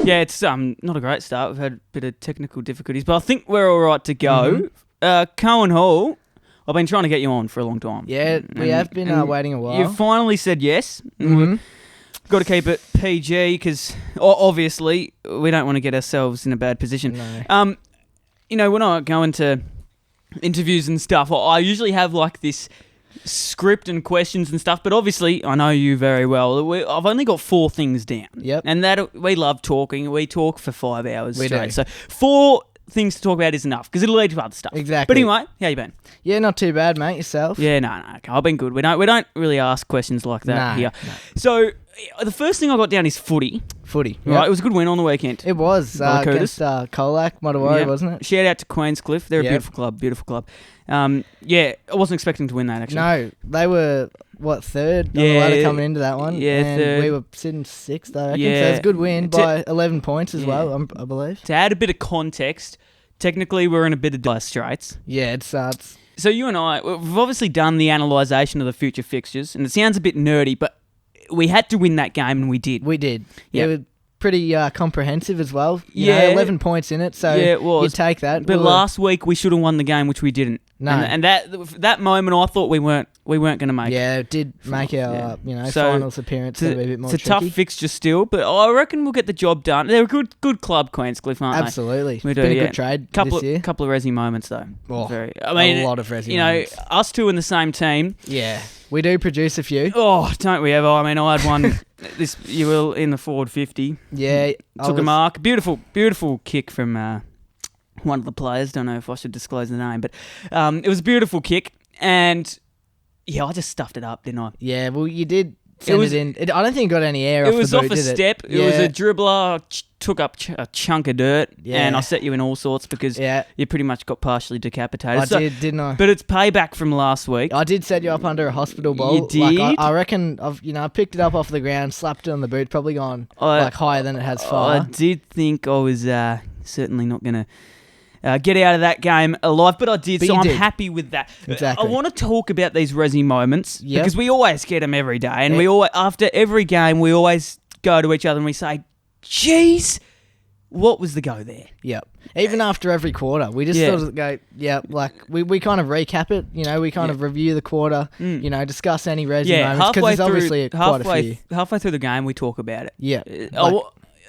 Yeah, it's not a great start. We've had a bit of technical difficulties, but I think we're all right to go. Cohen Hall, I've been trying to get you on for a long time. Yeah, we have been waiting a while. You finally said yes. Got to keep it PG because obviously we don't want to get ourselves in a bad position. No. When I go into interviews and stuff, I usually have like this script and questions and stuff, but obviously I know you very well. I've only got 4 things down. Yep. And that we love talking. We talk for 5 hours We straight. do. So 4 things to talk about is enough because it'll lead to other stuff. Exactly. But anyway, how you been? Yeah, not too bad, mate. Yourself? Yeah, no, okay, I've been good. We don't really ask questions like that here. No. So the first thing I got down is footy. Footy. Right, Yep. it was a good win on the weekend. It was against Colac, Mottawarra, Yep. wasn't it? Shout out to Queenscliff. They're a Yep. beautiful club. I wasn't expecting to win that actually. No, they were, third on the ladder coming into that one? Yeah, and third. we were sitting 6th, I reckon. Yeah. So it's a good win by 11 points as Yeah. well, I believe. To add a bit of context, technically we're in a bit of dire straits. Yeah, it starts. So you and I, we've obviously done the analysation of the future fixtures, and it sounds a bit nerdy, but we had to win that game, and we did. We did. Yep. It was pretty comprehensive as well. Yeah. 11 points in it, so Yeah, it was. you take that. But last week we should have won the game, which we didn't. No. And that moment I thought we weren't going to make. Yeah, it did make our So, finals appearance a bit more It's a tricky. tough fixture still, but I reckon we'll get the job done. They're a good club, Queenscliff, aren't Absolutely. they? It's been a good trade Couple this year. of Resi moments though. Oh, a lot of Ressie moments. Us two in the same team. Yeah, we do produce a few. Oh, don't we ever? I mean, I had one. You were in the forward 50. Yeah, Took a mark. Beautiful kick from one of the players. Don't know if I should disclose the name, but it was a beautiful kick, and yeah, I just stuffed it up, didn't I? Yeah, well, you did send it in. I don't think it got any air off the boot, It was off a step. It was a Yeah. dribbler, took up a chunk of dirt, Yeah. and I set you in all sorts because Yeah, you pretty much got partially decapitated. I did, didn't I? But it's payback from last week. I did set you up under a hospital ball. You did? Like, I reckon I picked it up off the ground, slapped it on the boot, probably gone higher than it has far. I did think I was certainly not going to get out of that game alive, but I did, But so you I'm did. happy with that. Exactly. I want to talk about these Ressie moments Yep. because we always get them every day, and Yeah. we always, after every game, we always go to each other and we say, "Geez, what was the go there?" Yep. Even after every quarter, we just sort of go, we kind of recap it. We kind of review the quarter. Discuss any Ressie moments because there's obviously quite a few. Halfway through the game, we talk about it. Yeah.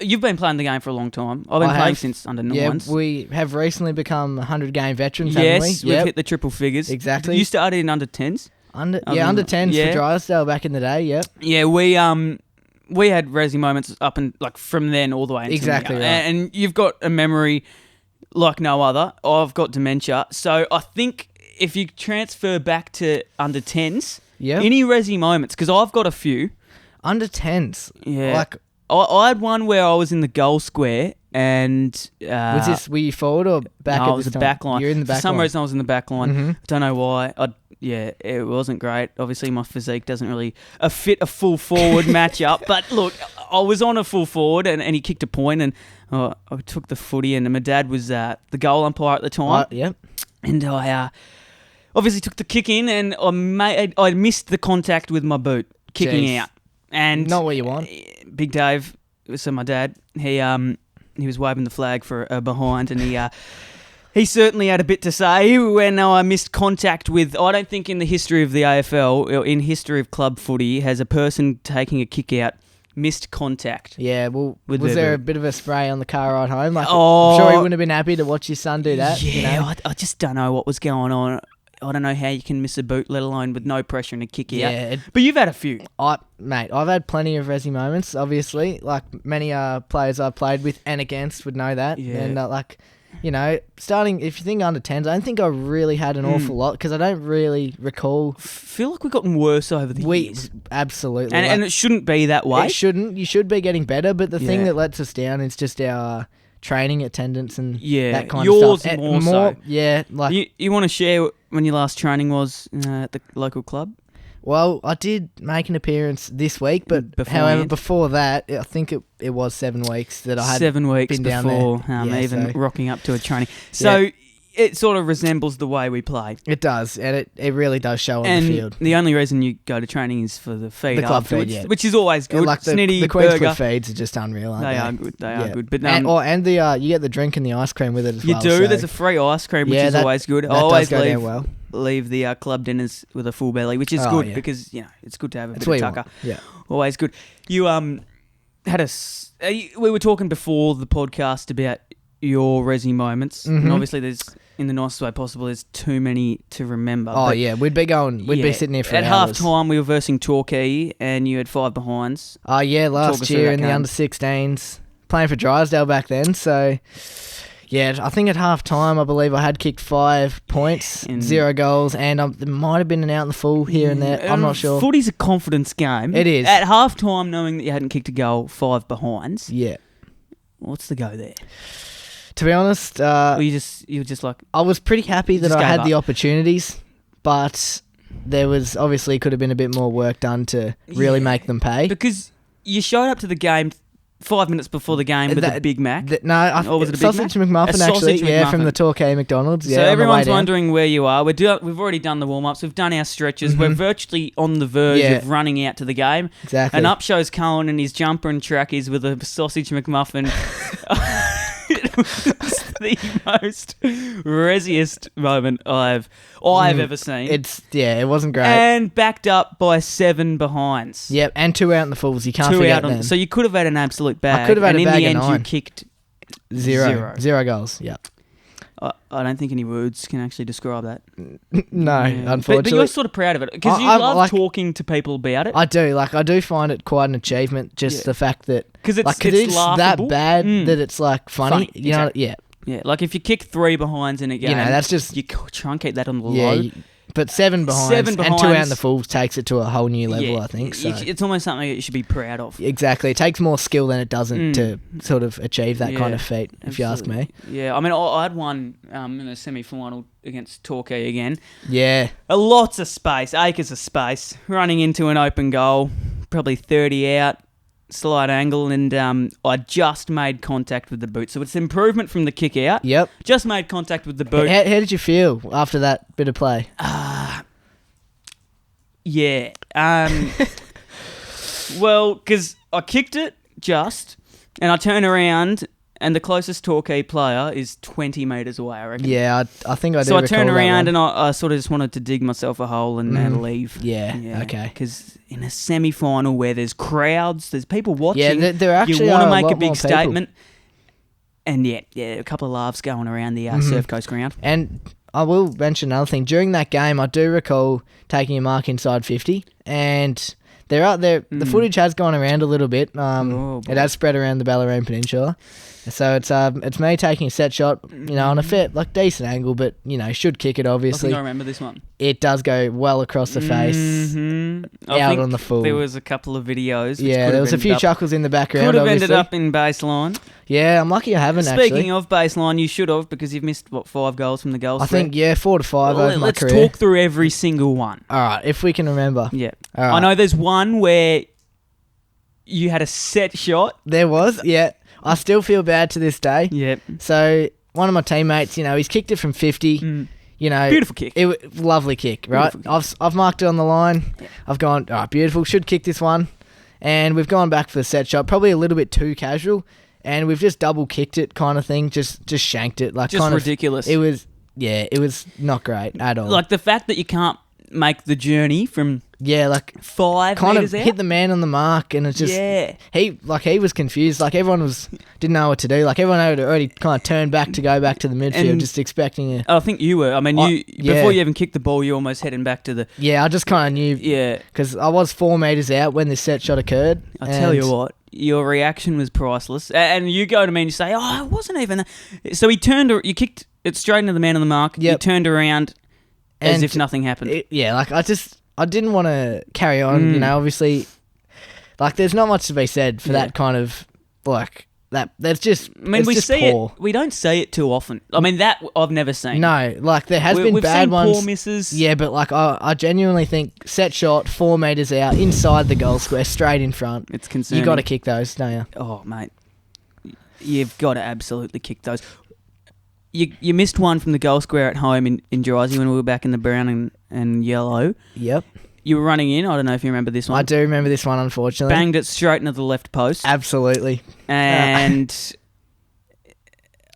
You've been playing the game for a long time. I've been I playing have. since under Yeah, ones. we have recently become 100-game veterans, haven't we? Yes, we've hit the triple figures. Exactly. You started in under 10s. Under 10s yeah. for Drysdale back in the day, yep. Yeah, we had Ressie moments up and like from then all the way until Exactly now. right. And you've got a memory like no other. I've got dementia. So I think if you transfer back to under 10s, Yep. any Ressie moments, because I've got a few. Under 10s. Yeah. Like, I had one where I was in the goal square and... were you forward or back no, at I was this the time? back line. You're in the back For some line. reason I was in the back line. Mhm. I don't know why. It wasn't great. Obviously my physique doesn't really fit a full forward matchup. But look, I was on a full forward and he kicked a point and I took the footy and my dad was the goal umpire at the time. Yep. And I obviously took the kick in and I missed the contact with my boot kicking Jeez. out. And Not what you want. Big Dave, so my dad, he was waving the flag for a behind, and he certainly had a bit to say when I missed contact with. I don't think in the history of the AFL, or in history of club footy, has a person taking a kick out missed contact. Yeah, well, With was their there a boot. bit of a spray on the car ride home? Like, Oh. I'm sure he wouldn't have been happy to watch his son do that. Yeah, I just don't know what was going on. I don't know how you can miss a boot, let alone with no pressure and a kick out. Yeah, But you've had a few. Mate, I've had plenty of Ressie moments, obviously. Like, many players I've played with and against would know that. Yeah. And, starting, if you think under 10s, I don't think I really had an awful lot because I don't really recall. Feel like we've gotten worse over the years. Absolutely. And it shouldn't be that way. It shouldn't. You should be getting better, but the thing Yeah. that lets us down is just our training attendance and Yeah, that kind yours of stuff. more so. Yeah, like, You want to share when your last training was at the local club? well, I did make an appearance this week, but Beforehand. however, before that, I think it was 7 weeks that I had 7 weeks been down before there. Yeah, even so- rocking up to a training. So it sort of resembles the way we play. It does, and it really does show on the field. The only reason you go to training is for the feed club afterwards, feed, yeah. which is always good. Like the Snitty, Queenscliff burger. feeds are just unreal, aren't they? They are good. They are good. But and the you get the drink and the ice cream with it as well. You do. So There's a free ice cream, which is always good. I that always does go down well. Leave the club dinners with a full belly, which is good because it's good to have a bit of tucker. Yeah, always good. You had we were talking before the podcast about your Ressie moments, and obviously there's, in the nicest way possible, there's too many to remember. Oh yeah, we'd be sitting here for at hours. half time. We were versing Torquay, and you had 5 behinds. Oh yeah, last year in the under-16s, playing for Drysdale back then. So yeah, I think at half time, I believe I had kicked 5 points, 0 goals, and there might have been an out in the full here and there. I'm not sure. Footy's a confidence game. It is. At half time, knowing that you hadn't kicked a goal, 5 behinds. Yeah. What's the go there? To be honest, you were just like, I was pretty happy that I had the opportunities, but there was obviously could have been a bit more work done to really make them pay. Because you showed up to the game 5 minutes before the game with a Big Mac. Or was it a Sausage McMuffin, actually? Yeah, from the Torquay McDonald's. Yeah, so everyone's wondering where you are. We've already done the warm-ups. We've done our stretches. We're virtually on the verge of running out to the game. Exactly. And up shows Cohen in his jumper and trackies with a Sausage McMuffin. It was the most Ressiest moment I've ever seen. It wasn't great. And backed up by 7 behinds. Yep, and 2 out in the fulls. You can't forget them. So you could have had an absolute bag. I could have had a bag and in the of end, 9. you kicked 0 goals. Yep. I don't think any words can actually describe that. No, unfortunately. But you're sort of proud of it because you love talking to people about it. I do. I do find it quite an achievement. Just the fact that because it's that bad that it's funny. You know, yeah. Yeah, like if you kick 3 behinds in a game, that's just you try and keep that on the low. But 7 behinds and 2 out in the fulls takes it to a whole new level, I think. So. It's almost something that you should be proud of. Exactly. It takes more skill than it doesn't to sort of achieve that kind of feat, if you ask me. Yeah, I mean, I had one in the semi-final against Torquay again. Yeah. Lots of space, acres of space, running into an open goal, probably 30 out. Slight angle, and I just made contact with the boot. So it's improvement from the kick out. Yep. Just made contact with the boot. How did you feel after that bit of play? Yeah. Well, because I kicked it and I turn around, and the closest Torquay player is 20 metres away, I reckon. Yeah, I think I do. So I turned around and I sort of just wanted to dig myself a hole and leave. Yeah, okay. Because in a semi-final where there's crowds, there's people watching. Yeah, there actually you want to make a big big statement. And a couple of laughs going around the Surf Coast ground. And I will mention another thing. During that game, I do recall taking a mark inside 50, and they're out there. The footage has gone around a little bit. It has spread around the Bellarine Peninsula. So it's me taking a set shot, on a fit, decent angle, but, should kick it, obviously. I think I remember this one. It does go well across the face, out on the full. There was a couple of videos. Yeah, there was a few chuckles in the background, could have obviously. ended up in baseline. Yeah, I'm lucky I haven't, actually. Speaking of baseline, you should have, because you've missed, 5 goals from the goals. I think, 4 to 5 over my career. Let's talk through every single one. All right, if we can remember. Yeah. All right. I know there's one where you had a set shot. There was, yeah. I still feel bad to this day. Yep. So one of my teammates, he's kicked it from 50. Beautiful kick. Lovely kick, right? I've marked it on the line. Yeah. I've gone, all right, beautiful. Should kick this one. And we've gone back for the set shot, probably a little bit too casual. And we've just double kicked it, kind of thing. Just shanked it, just kind ridiculous. It was not great at all. Like the fact that you can't make the journey from 5 kind meters of out. hit the man on the mark, and it's just he was confused. Everyone didn't know what to do. Everyone had already kind of turned back to go back to the midfield, just expecting it. I think you were. I mean, before you even kicked the ball, you almost heading back to the. Yeah, I just kind of knew. Yeah, because I was 4 meters out when this set shot occurred. I tell you what. Your reaction was priceless, and you go to me and you say, "Oh, it wasn't even." So he turned. You kicked it straight into the man on the mark. Yep. You turned around as if nothing happened. I didn't want to carry on. Obviously, there's not much to be said for that kind of that. That's just. I mean, we see poor. It. We don't see it too often. I mean, that I've never seen. No, there has been bad ones. We've seen poor misses. Yeah, but I genuinely think set shot 4 meters out inside the goal square, straight in front. It's concerning. You got to kick those, don't you? Oh, mate, you've got to absolutely kick those. you missed one from the goal square at home in Jersey when we were back in the brown and yellow. Yep. You were running in. I don't know if you remember this one. I do remember this one, unfortunately. Banged it straight into the left post. Absolutely. And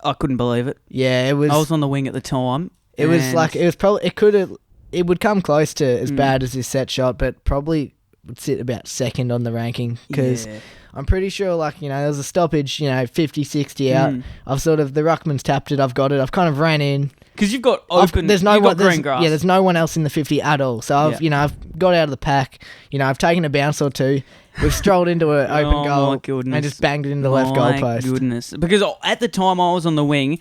I couldn't believe it. Yeah, it was. I was on the wing at the time. It was like it would come close to as bad as his set shot, but probably would sit about second on the ranking because I'm pretty sure, like, you know, there was a stoppage, you know, 50, 60 out. I've sort of, the ruckman's tapped it, I've got it, I've kind of ran in. Because you've got open, there's no you've got one, green grass. Yeah, there's no one else in the 50 at all. So I've, you know, I've got out of the pack. You know, I've taken a bounce or two. We've strolled into an open goal and just banged it into the left goal post. Goodness. Because at the time I was on the wing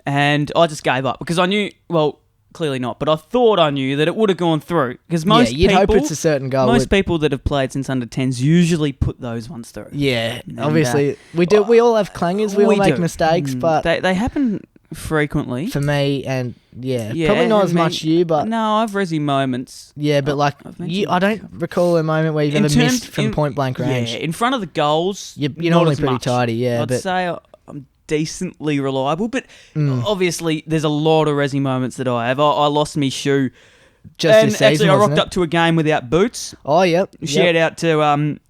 and I just gave up because I knew, well, clearly not, but I thought I knew that it would have gone through. Because most you'd people, hope it's a certain goal. Most people that have played since under 10s usually put those ones through. Yeah, and obviously we do. We all have clangers. We all make mistakes, but they happen frequently for me. And probably not as much you, but no, I've Ressie moments. Yeah, but like I don't recall a moment where you've ever missed from point blank range. Yeah, in front of the goals, you're normally pretty tidy. Yeah, I'd say I'm decently reliable, but obviously there's a lot of Ressie moments that I have. I lost me shoe. Just this season, actually, I rocked up to a game without boots. Oh, yep. Shout out to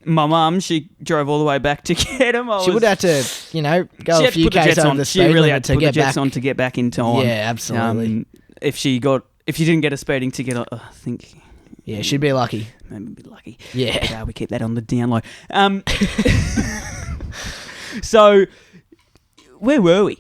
my mum. She drove all the way back to get them. She would have to, you know, go a few k's over the speed limit. She really had to put the jets on to get back in time. Yeah, absolutely. If she didn't get a speeding ticket, I think. Yeah, she'd be lucky. Maybe be lucky. Yeah. But, we keep that on the down low. So, where were we?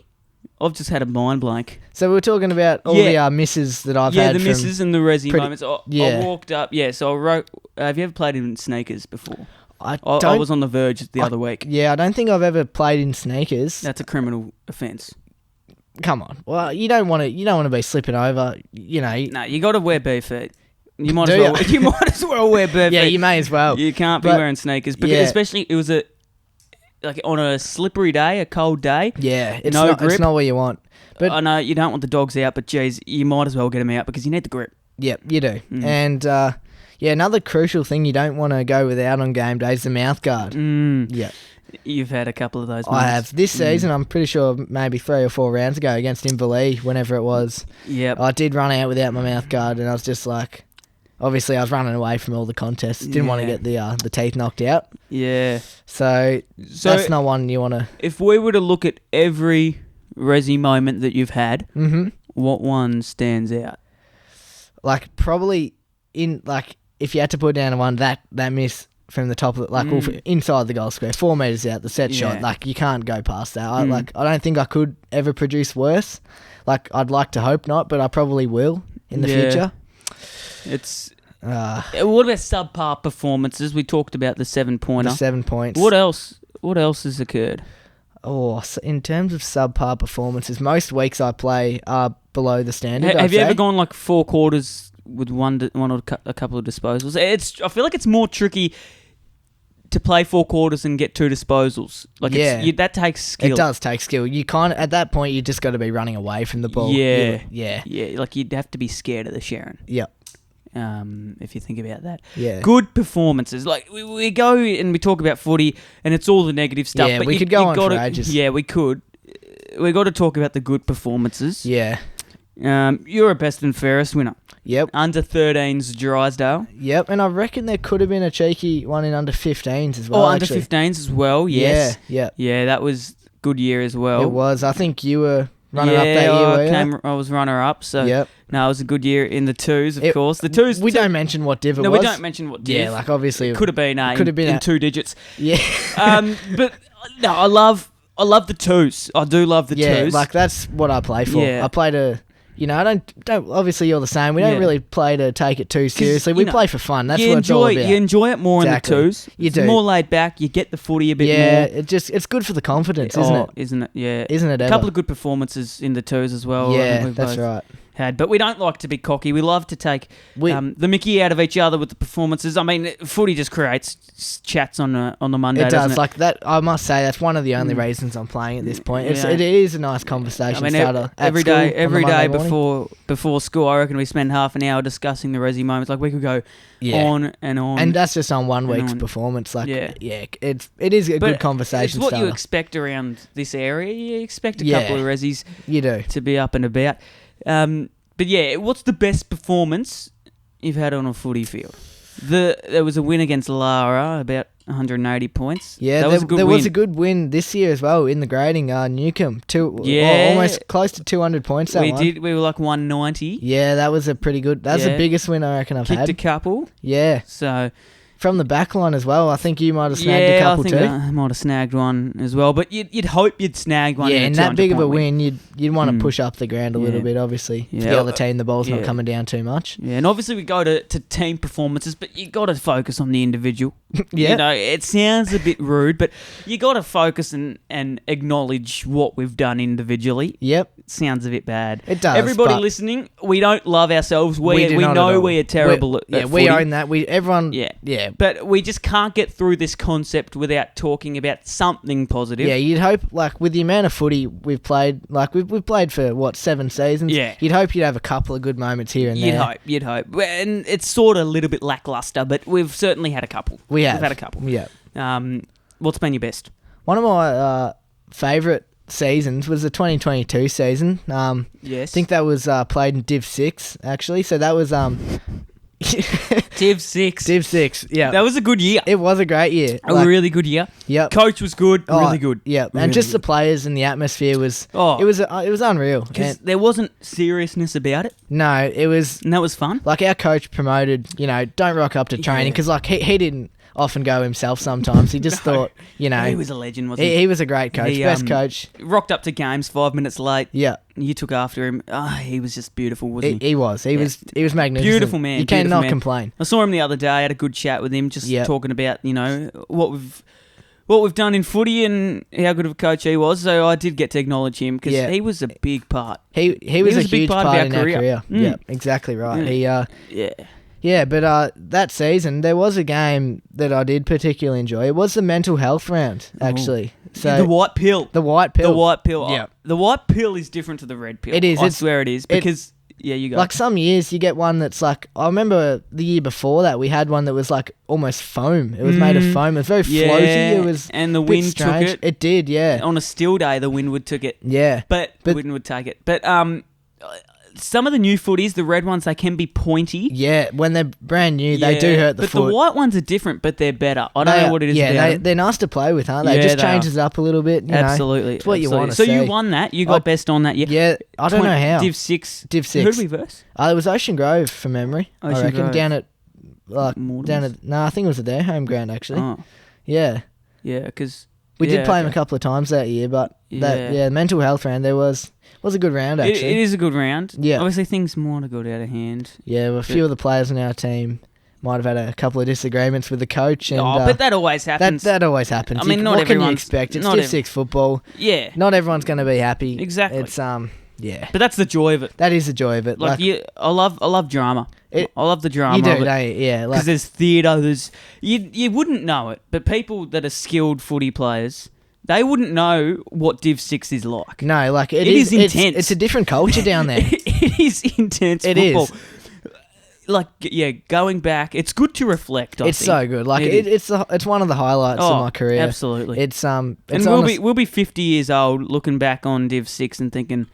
I've just had a mind blank. So we were talking about all the misses that I've had. Yeah, the misses and the Ressie moments. I walked up. Yeah, so I wrote... have you ever played in sneakers before? I was on the verge the other week. Yeah, I don't think I've ever played in sneakers. That's a criminal offence. Come on. Well, you don't want to be slipping over, you know. No, you got to wear bare feet. You might as well wear bare feet. Yeah, you may as well. You can't be wearing sneakers. Because especially, it was on a slippery day, a cold day. Yeah, it's grip. not what you want. But I know you don't want the dogs out, but geez, you might as well get them out because you need the grip. Yep, you do. And another crucial thing you don't want to go without on game day is the mouth guard. Yeah, you've had a couple of those. I have this season. I'm pretty sure maybe 3 or 4 rounds ago against Inverleigh, whenever it was. Yep, I did run out without my mouth guard, and I was just like. Obviously, I was running away from all the contests. Didn't want to get the teeth knocked out. Yeah. So that's not one you want to... If we were to look at every Ressie moment that you've had, what one stands out? Like, probably, if you had to put down one, that miss from the top of it, inside the goal square, 4 metres out, the set shot, like, you can't go past that. I don't think I could ever produce worse. Like, I'd like to hope not, but I probably will in the future. It's what about subpar performances? We talked about the 7-pointer. The 7 points. What else has occurred? Oh, so in terms of subpar performances, most weeks I play are below the standard. Have you ever gone like 4 quarters with one or a couple of disposals? I feel like it's more tricky to play 4 quarters and get 2 disposals. Like that takes skill. It does take skill. You can't at that point. You just got to be running away from the ball. Yeah. Like you'd have to be scared of the Sharon. Yeah. If you think about that. Yeah. Good performances. Like, we go and we talk about footy and it's all the negative stuff. Yeah, but we could go on for ages. Yeah, we could. We got to talk about the good performances. Yeah. You're a best and fairest winner. Yep. Under 13s Drysdale. Yep, and I reckon there could have been a cheeky one in under 15s as well. Oh, under 15s as well, yes. Yeah. Yeah, that was good year as well. It was. I think you were runner up that year, I was runner up, so yep. No, it was a good year in the 2s, of course. The 2s... We don't mention what div it was. No, we don't mention what div. Yeah, like obviously... It could have been in 2 digits. Yeah. But, no, I love the 2s. I do love the 2s. Yeah, like that's what I play for. Yeah. I play to... You know, I don't. Obviously, you're the same. We don't really play to take it too seriously. We play for fun. That's what it's all about. You enjoy it more in the 2s. You do. It's more laid back. You get the footy a bit more. Yeah, it's good for the confidence, isn't it? Isn't it? Yeah. Isn't it? A couple of good performances in the 2s as well. Yeah, that's right. had. But we don't like to be cocky. We love to take the mickey out of each other with the performances. I mean, footy just creates chats on the Monday. It does. It? Like that, I must say that's one of the only reasons I'm playing at this point. It is a nice conversation starter. Every day before school, I reckon we spend half an hour discussing the Ressie moments. Like we could go on and on. And that's just on one week's performance. Like it is a good conversation. It's what starter. you expect around this area. You expect a couple of Ressies you do to be up and about. But yeah, what's the best performance you've had on a footy field? There was a win against Lara, about 180 points. Yeah, that was a good there win. was a good win this year as well in the grading. Newcombe, almost close to 200 points. We were like 190. Yeah, that was a pretty good. That's the biggest win I reckon I've had. Kicked a couple. Yeah. So. From the back line as well. I think you might have snagged a couple too. Yeah, I think I might have snagged one as well. But you'd hope you'd snag one. Yeah, in and that big of a win, you'd want to push up the ground a little bit, obviously. For the other team, the ball's not coming down too much. Yeah, and obviously we go to team performances, but you got to focus on the individual. Yeah. You know, it sounds a bit rude, but you got to focus and acknowledge what we've done individually. Yep. It sounds a bit bad. It does. Everybody listening, we don't love ourselves. We know we are terrible at we footy. own that. Everyone. Yeah. But we just can't get through this concept without talking about something positive. Yeah, you'd hope, like, with the amount of footy we've played, like, we've played for, 7 seasons? Yeah. You'd hope you'd have a couple of good moments here and there. You'd hope. And it's sort of a little bit lackluster, but we've certainly had a couple. We've had a couple. Yeah. What's been your best? One of my favourite seasons was the 2022 season. Yes. I think that was played in Div 6, actually. So that was... Div 6. Div 6, yeah. That was a good year. It was a great year. A really good year. Yep. Coach was good. Really good. Yeah. Really and just good. the players and the atmosphere was... It was unreal. Because there wasn't seriousness about it. No, it was... And that was fun. Like, our coach promoted, don't rock up to training. Because, like, he didn't often go himself sometimes. He just thought, He was a legend, wasn't he? He was a great coach. Best coach. Rocked up to games 5 minutes late. Yeah. You took after him. He was just beautiful, wasn't he? He was. He was magnificent. Beautiful man. You cannot complain. I saw him the other day. I had a good chat with him, just talking about, what we've done in footy and how good of a coach he was. So I did get to acknowledge him because he was a big part. He was a huge part in our career. Yeah, exactly right. Yeah, but that season there was a game that I did particularly enjoy. It was the mental health round, actually. So the white pill. The white pill. The white pill. Yeah. The white pill is different to the red pill. It is. I swear it is because you go. Like some years you get one that's like, I remember the year before that we had one that was like almost foam. It was made of foam. It was very floaty. It was and the wind strange. took it. It did, yeah. On a still day, the wind would took it. Yeah, but the wind would take it. But some of the new footies, the red ones, they can be pointy. Yeah, when they're brand new, they do hurt the foot. But the white ones are different, but they're better. I don't know what it is about them. They're nice to play with, aren't they? It just changes up a little bit. Absolutely. It's what you want to see. see. So you won that. You got best on that. Yeah, I don't know how. Div 6. Div 6. Who did we verse? It was Ocean Grove, from memory. I reckon. Grove. Down at... I think it was at their home ground, actually. Oh. Yeah. Yeah, because... We did play them a couple of times that year, but the mental health round, there was a good round, actually. It is a good round. Yeah. Obviously, things might have got out of hand. Yeah, well, a few of the players in our team might have had a couple of disagreements with the coach. And, but that always happens. That always happens. I mean, what can you expect? It's Div 6 football. Yeah. Not everyone's going to be happy. Exactly. It's, yeah. But that's the joy of it. That is the joy of it. I love drama. I love the drama. You do, of it. don't you? Yeah. Because there's theatre, you wouldn't know it, but people that are skilled footy players... They wouldn't know what Div 6 is like. No, like it is intense. It's a different culture down there. It is intense football. Going back, it's good to reflect. I think. So good. Like it's one of the highlights of my career. Absolutely. It's and we'll be 50 years old looking back on Div 6 and thinking,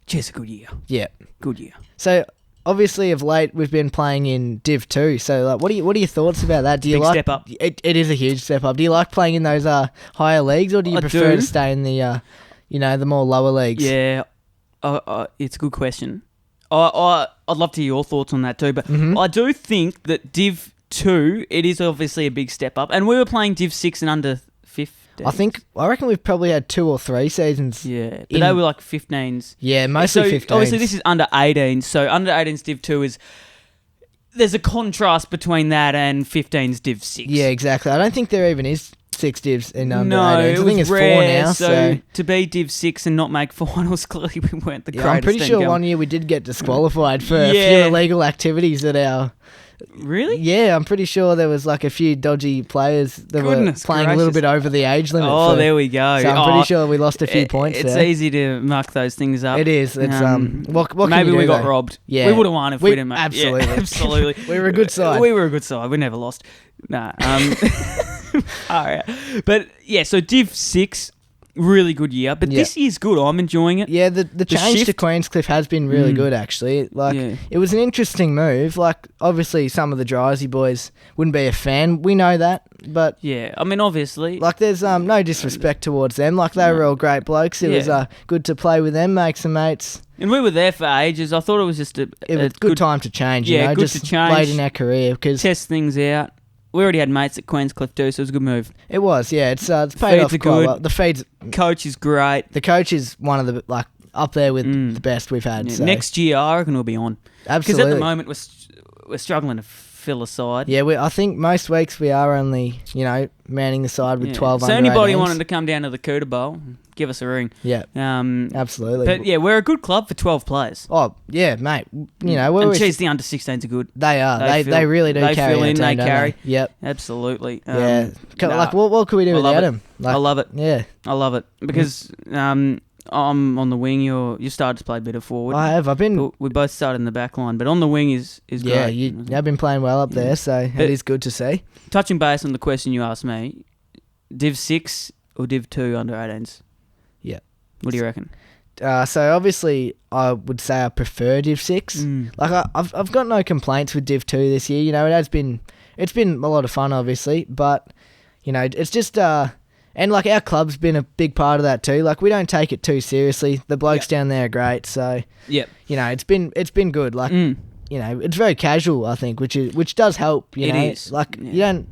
"Geez, a good year." Yeah, good year. So. Obviously, of late, we've been playing in Div 2. So, like, what are your thoughts about that? Do you like? Step up. It is a huge step up. Do you like playing in those higher leagues, or do you prefer to stay in the the more lower leagues? Yeah, it's a good question. I'd love to hear your thoughts on that too. But I do think that Div 2, it is obviously a big step up, and we were playing Div 6 and under 15. I reckon we've probably had 2 or 3 seasons. Yeah, but they were like 15s. Yeah, mostly 15s. Obviously, this is under 18s. So under 18s Div 2 is... There's a contrast between that and 15s Div 6. Yeah, exactly. I don't think there even is 6 divs in under No, 18s. it I think was it's 4 rare. now. So to be Div 6 and not make finals, clearly we weren't the yeah, greatest. I'm pretty team sure going. one year we did get disqualified for a few Yeah. illegal activities at our. Really? Yeah, I'm pretty sure there was like a few dodgy players that Goodness were playing a little gracious. bit over the age limit. Oh, there we go. So I'm pretty sure we lost a few points It's there. easy to muck those things up. It is. It's what can maybe you do, we got though? robbed. Yeah. We would have won if we didn't make absolutely. Yeah, absolutely. We were a good side. We were a good side. We never lost. Nah. All right. But yeah, so Div 6, really good year. But Yeah. this year's good. I'm enjoying it. Yeah, the change to shift- Queenscliff has been really good, actually. Like, Yeah. it was an interesting move. Like, obviously, some of the Drysy boys wouldn't be a fan. We know that. But, Yeah. I mean, obviously. like, there's no disrespect towards them. Like, they were all great blokes. It was Yeah. good to play with them, make some mates. And we were there for ages. I thought it was just a Good time to change, Yeah, you know, good just to change. late in our career. Because test things out. We already had mates at Queenscliff too, so it was a good move. it was, yeah. It's paid Feeds off are quite good. well. The feeds, Coach is great. the coach is one of the, like, up there with the best we've had. Yeah, So. Next year, I reckon we'll be on. Because Absolutely. at the moment, we're struggling to fill a side. Yeah, I think most weeks we are only, manning the side with Yeah. 12 So under anybody 18s. wanting to come down to the Cooter Bowl, give us a ring. Yeah, absolutely. But yeah, we're a good club for 12 players. Oh, yeah, mate. We're And geez, the under 16s are good. they are. they They fill- really do they carry fill our in, team, they don't carry. Yep. Absolutely. Yeah. nah, Like, what could we do I love without it. him? Like, I love it. Yeah, I love it because I'm on the wing. You started to play a bit of forward. I have. I've been. But we both started in the back line, but on the wing is Yeah, great. you have been playing well up there, so But- it is good to see. Touching base on the question you asked me, Div 6 or Div 2 under 18s? Yeah. What do you reckon? So obviously, I would say I prefer Div 6. Like I've got no complaints with Div 2 this year. You know, it's been a lot of fun, obviously, but it's just and like our club's been a big part of that too. Like we don't take it too seriously. The blokes down there are great, so Yep. it's been good. Like it's very casual, I think, which does help. It is. Like Yeah. you don't.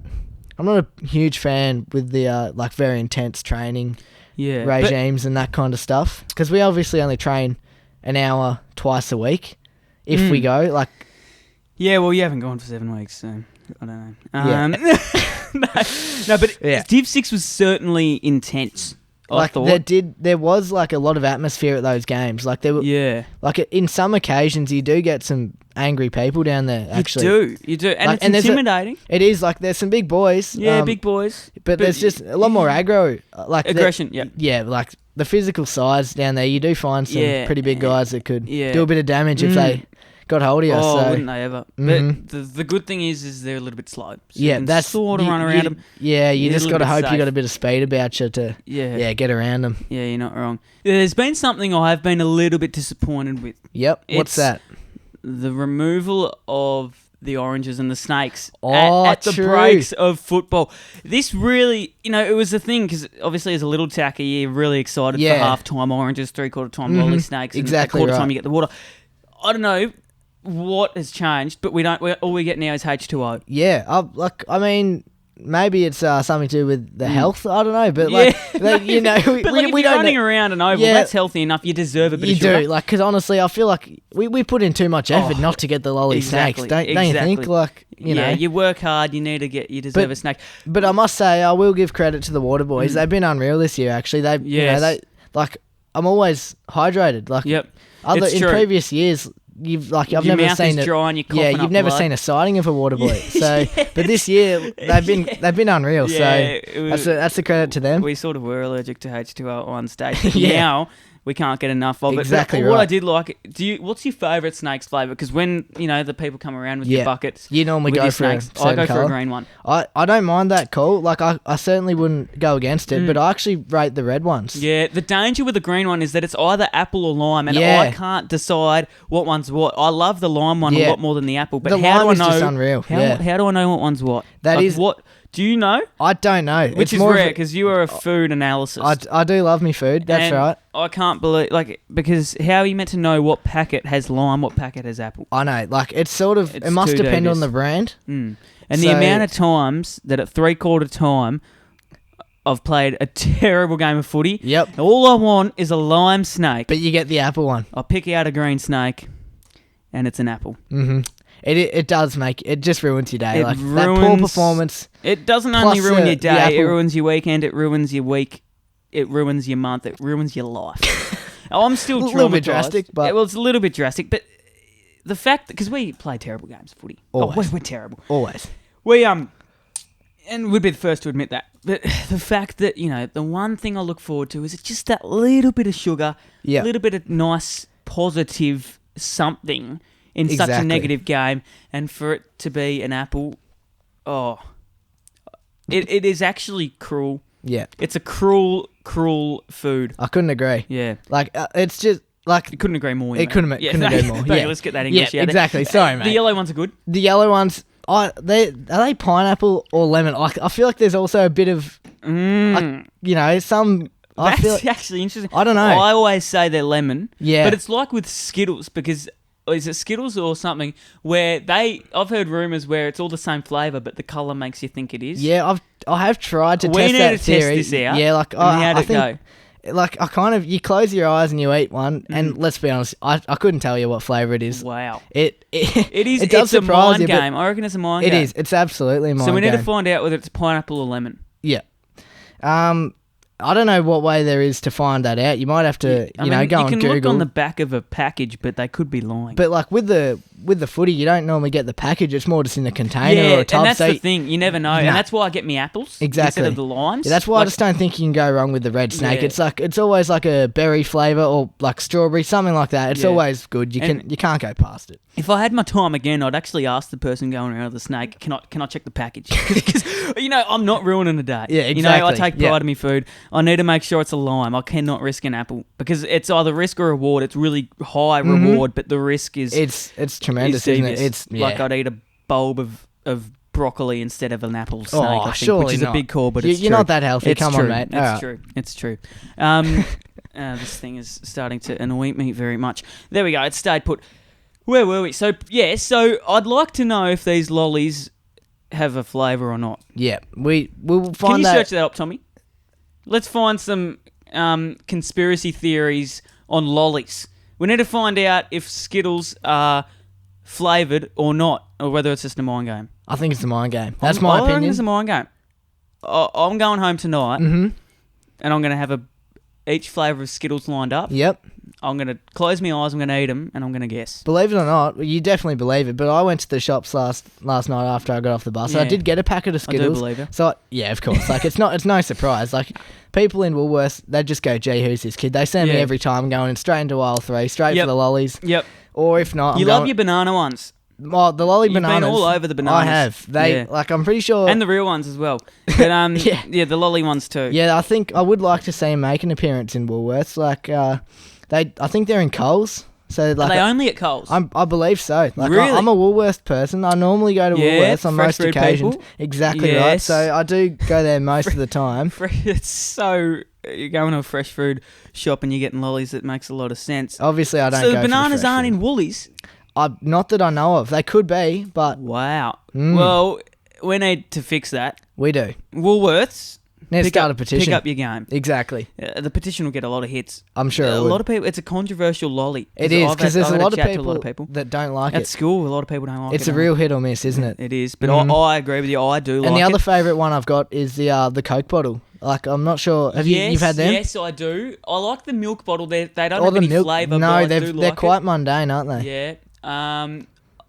I'm not a huge fan with the like very intense training Yeah. regimes and that kind of stuff, because we obviously only train an hour twice a week if we go. Like, Yeah, well, you haven't gone for 7 weeks, so I don't know. Yeah. no, but Yeah. Div 6 was certainly intense. I like thought. there was like a lot of atmosphere at those games. Like there were, Yeah. like in some occasions you do get some angry people down there. Actually, You do. And Like, it's and there's intimidating. it is like there's some big boys. Yeah, big boys. but there's just a lot more aggro. Like Aggression, yeah. Yeah, like the physical size down there. You do find some Yeah. pretty big guys that could Yeah. do a bit of damage if they got hold of you. Oh, so. wouldn't they ever? Mhm. But the good thing is they're a little bit slow. So Yeah, you can that's sort of run around them. Yeah, you You're a just little got to bit hope you safe. got a bit of speed about you to Yeah. get around them. Yeah, you're not wrong. There's been something I've been a little bit disappointed with. Yep. What's It's that? The removal of the oranges and the snakes Oh, at the true. breaks of football. This really, it was a thing because obviously as a little tacker, you're really excited for Yeah. half-time oranges, three-quarter time lolly snakes, and Exactly quarter right. time you get the water. I don't know what has changed, but all we get now is H2O. Yeah. I mean, maybe it's something to do with the health. I don't know, but Yeah. like we, But like if we you're don't running know. around an oval, Yeah. that's healthy enough. You deserve a bit You of sugar. do, like, because honestly, I feel like we put in too much effort not to get the lolly exactly, snakes. Don't you think? exactly. Like, you know. you work hard. You deserve But- a snake. But I must say, I will give credit to the water boys. They've been unreal this year. Actually, Yes. like I'm always hydrated. Like, Yep, in true. previous years, I've Your never mouth seen is dry and you're coughing you've up never blood. seen a sighting of a water boy. So, but this year they've been unreal. Yeah, so it was- that's a credit to them. We sort of were allergic to H2O at one stage. Yeah. Now we can't get enough of Exactly it. But what I right. did like, what's your favourite snakes flavour? Because when the people come around with your buckets, You normally with go your for a snakes, I go certain for a colour. green one. I don't mind that call. Like I certainly wouldn't go against it, but I actually rate the red ones. Yeah, the danger with the green one is that it's either apple or lime, and Yeah. I can't decide what one's what. I love the lime one a Yeah. lot more than the apple, but The how lime do is I know? just unreal. Yeah. How do I know what one's what? That Like, is- what. Do you know? I don't know. Which It's is more of rare a- because you are a food analysis. I do love me food. That's And right. I can't believe, because how are you meant to know what packet has lime, what packet has apple? I know. Like it's sort of. It's It must too depend on dubious. the brand. And the So- amount of times that at 3/4 time I've played a terrible game of footy. Yep. All I want is a lime snake. But you get the apple one. I pick out a green snake, and it's an apple. Mm-hmm. It does make it just ruins your day. It Like that poor ruins- performance. It doesn't only Plus, ruin your the day, apple- it ruins your weekend, it ruins your week, it ruins your month, it ruins your life. I'm still traumatized. A little bit drastic, but... Yeah, well, it's a little bit drastic, but the fact that... Because we play terrible games of footy. Always. We're terrible. Always. We, and we'd be the first to admit that. But the fact that, the one thing I look forward to is just that little bit of sugar, a little bit of nice, positive something in such a negative game, and for it to be an apple, it is actually cruel. Yeah. It's a cruel food. I couldn't agree. Yeah. Like, it's just... Like, You couldn't agree more. couldn't agree more. Yeah, let's get that English out. Exactly. Sorry, mate. The yellow ones are good. The yellow ones, are they pineapple or lemon? I feel like there's also a bit of, some... That's actually interesting. I don't know. I always say they're lemon. Yeah. But it's like with Skittles, because... Is it Skittles or something where I've heard rumours where it's all the same flavour, but the colour makes you think it is? Yeah, I have tried to We test need that to test theory. this out. Yeah, like, how'd I it think... go? Like, you close your eyes and you eat one, and let's be honest, I couldn't tell you what flavour it is. Wow. It is. It does it's a surprise mind you, but game. I reckon it's a mind game. It is. It's absolutely a mind game. So we need to find out whether it's pineapple or lemon. Yeah. I don't know what way there is to find that out. You might have to, go on Google. You can look on the back of a package, but they could be lying. But like with the footy, you don't normally get the package. It's more just in the container or a tub. And that's the thing. You never know. And that's why I get me apples instead of the limes. Yeah, that's why I just don't think you can go wrong with the red snake. Yeah. It's always like a berry flavour or like strawberry, something like that. It's always good. You can't go past it. If I had my time again, I'd actually ask the person going around with the snake, can I check the package? Because, I'm not ruining a day. Yeah, exactly. I take pride in my food. I need to make sure it's a lime. I cannot risk an apple because it's either risk or reward. It's really high reward, but the risk is... It's tremendous, isn't it? It's like I'd eat a bulb of broccoli instead of an apple snake, I think, surely which is not. a big call, but it's You're true. not that healthy. It's Come true. on, mate. It's true. This thing is starting to annoy me very much. There we go. It stayed put. Where were we? So I'd like to know if these lollies have a flavour or not. Yeah, we'll find Can you that. search that up, Tommy? Let's find some conspiracy theories on lollies. We need to find out if Skittles are flavoured or not, or whether it's just a mind game. I think it's a mind game. That's my I reckon opinion. it's a mind game. I'm going home tonight, and I'm going to have each flavour of Skittles lined up. Yep. I'm going to close my eyes, I'm going to eat them, and I'm going to guess. Believe it or not, you definitely believe it, but I went to the shops last night after I got off the bus. Yeah. I did get a packet of Skittles. I do believe it. So, yeah, of course. Like, it's no surprise. Like, people in Woolworths, they just go, gee, who's this kid? They send me every time going straight into aisle 3, straight for the lollies. Yep. Or if not, You love your banana ones. Well, the lolly bananas. You've been all over the bananas. I have. Like, I'm pretty sure. And the real ones as well. But, the lolly ones too. Yeah, I think I would like to see them make an appearance in Woolworths. Like, I think they're in Coles. So like, are they only at Coles? I believe so. Like, really? I'm a Woolworths person. I normally go to Woolworths on most occasions. People. Exactly right. So I do go there most of the time. It's so... You're going to a fresh food shop and you're getting lollies. That makes a lot of sense. Obviously, I don't So go the bananas for aren't in Woolies? Not that I know of. They could be, but... Wow. Well, we need to fix that. We do. Woolworths... Let's start a petition. Pick up your game. Exactly. The petition will get a lot of hits. I'm sure a lot of people... It's a controversial lolly. It is, because there's I've a had lot chat to of people that don't like At it. school, a lot of people don't like it. It's a real hit or miss, isn't it? It is, but I agree with you. I do like it. And the other favourite one I've got is the Coke bottle. Like, I'm not sure. You've had them? Yes, I do. I like the milk bottle. They don't have any flavour, No, but they're quite mundane, aren't they? Yeah.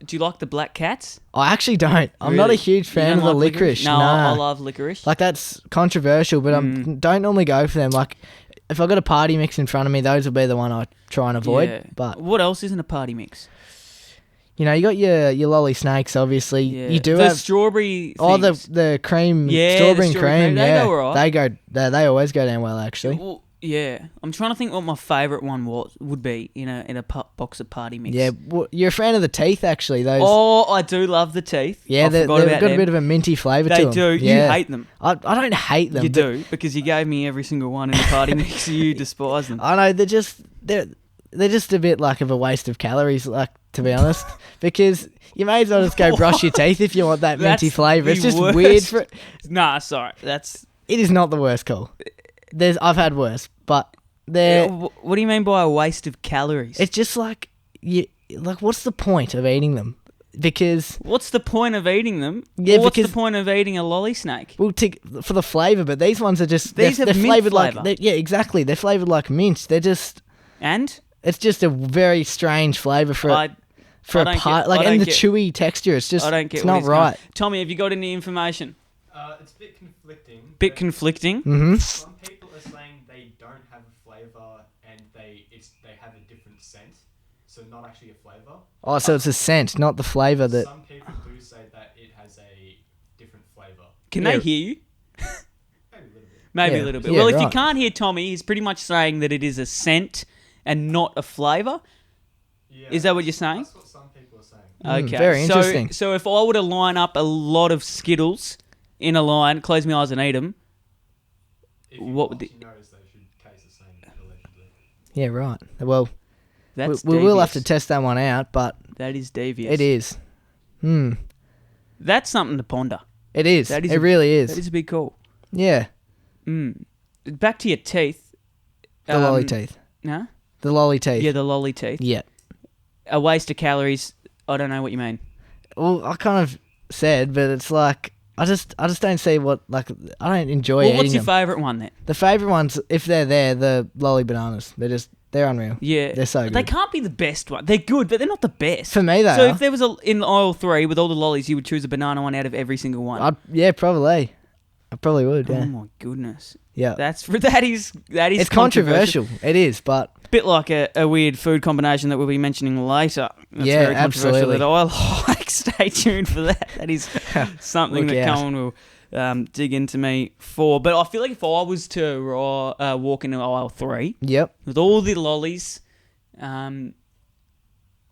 Do you like the black cats? I actually don't. I'm not a huge fan of the licorice. No, I love licorice. Like, that's controversial, but I don't normally go for them. Like, if I got a party mix in front of me, those will be the one I try and avoid. Yeah. But what else isn't a party mix? You got your lolly snakes, obviously. Yeah. You do the have strawberry. Oh, things. the cream, Yeah, strawberry the and cream. They go alright. They always go down well, actually. Well, yeah, I'm trying to think what my favourite one would be in a box of party mix. Yeah, you're a fan of the teeth, actually. Those. Oh, I do love the teeth. Yeah, they've got a bit of a minty flavour to them. They do. Yeah. You hate them. I don't hate them. You do, because you gave me every single one in the party mix. You despise them. I know, they're just a bit like of a waste of calories, like, to be honest, because you may as well just go brush your teeth if you want that minty flavour. It's just weird for it. Nah, sorry, it is not the worst call. I've had worse, but they're... What do you mean by a waste of calories? It's just like, what's the point of eating them? because what's the point of eating them? Yeah, what's the because- point of eating a lolly snake? well, for the flavour, but these ones are just These they're have mint flavoured flavour. like yeah, exactly. They're flavoured like mint. They're just And it's just a very strange flavour for I a don't pie, get- like I don't and the get- chewy texture. It's just I don't get it's what not he's going- right. Tommy, have you got any information? It's a bit conflicting. Bit but conflicting. Mm-hmm. Some people are saying they don't have a flavour and they have a different scent, so not actually a flavour. Oh, so it's a scent, not the flavour that. Some people do say that it has a different flavour. Can Yeah. they hear you? Maybe a little bit. Maybe Yeah. a little bit. Yeah, Well, if you right. can't hear Tommy, he's pretty much saying that it is a scent and not a flavour. Yeah, Is that what you're saying? That's what some people are saying. Okay. very interesting. So if I were to line up a lot of Skittles in a line, close my eyes and eat them, If you What would watch, you notice they should taste the same, allegedly. Yeah, right. Well, that's we will have to devious. test that one out, but That is devious. it is. Hmm. That's something to ponder. It is. That is It a- really is. That is a big call. Yeah. Back to your teeth. The lolly teeth. No? The lolly teeth. Yeah, the lolly teeth. Yeah. A waste of calories. I don't know what you mean. Well, I kind of said, but it's like I just don't see what I don't enjoy Well, eating what's your them. favourite one then? The favourite ones, if they're there, the lolly bananas. They're unreal. Yeah. They're so good. They can't be the best one. They're good, but they're not the best. For me, they So are. if there was in aisle 3 with all the lollies, you would choose a banana one out of every single one. Yeah, probably. I probably would. Oh Yeah. my goodness. Yeah. That is It's controversial. It is, but Bit like a weird food combination that we'll be mentioning later. That's Yeah, very controversial absolutely. that I like. Stay tuned for that. That is something Look that out. Cohen will dig into me for. But I feel like if I was to walk into aisle 3 yep. with all the lollies, I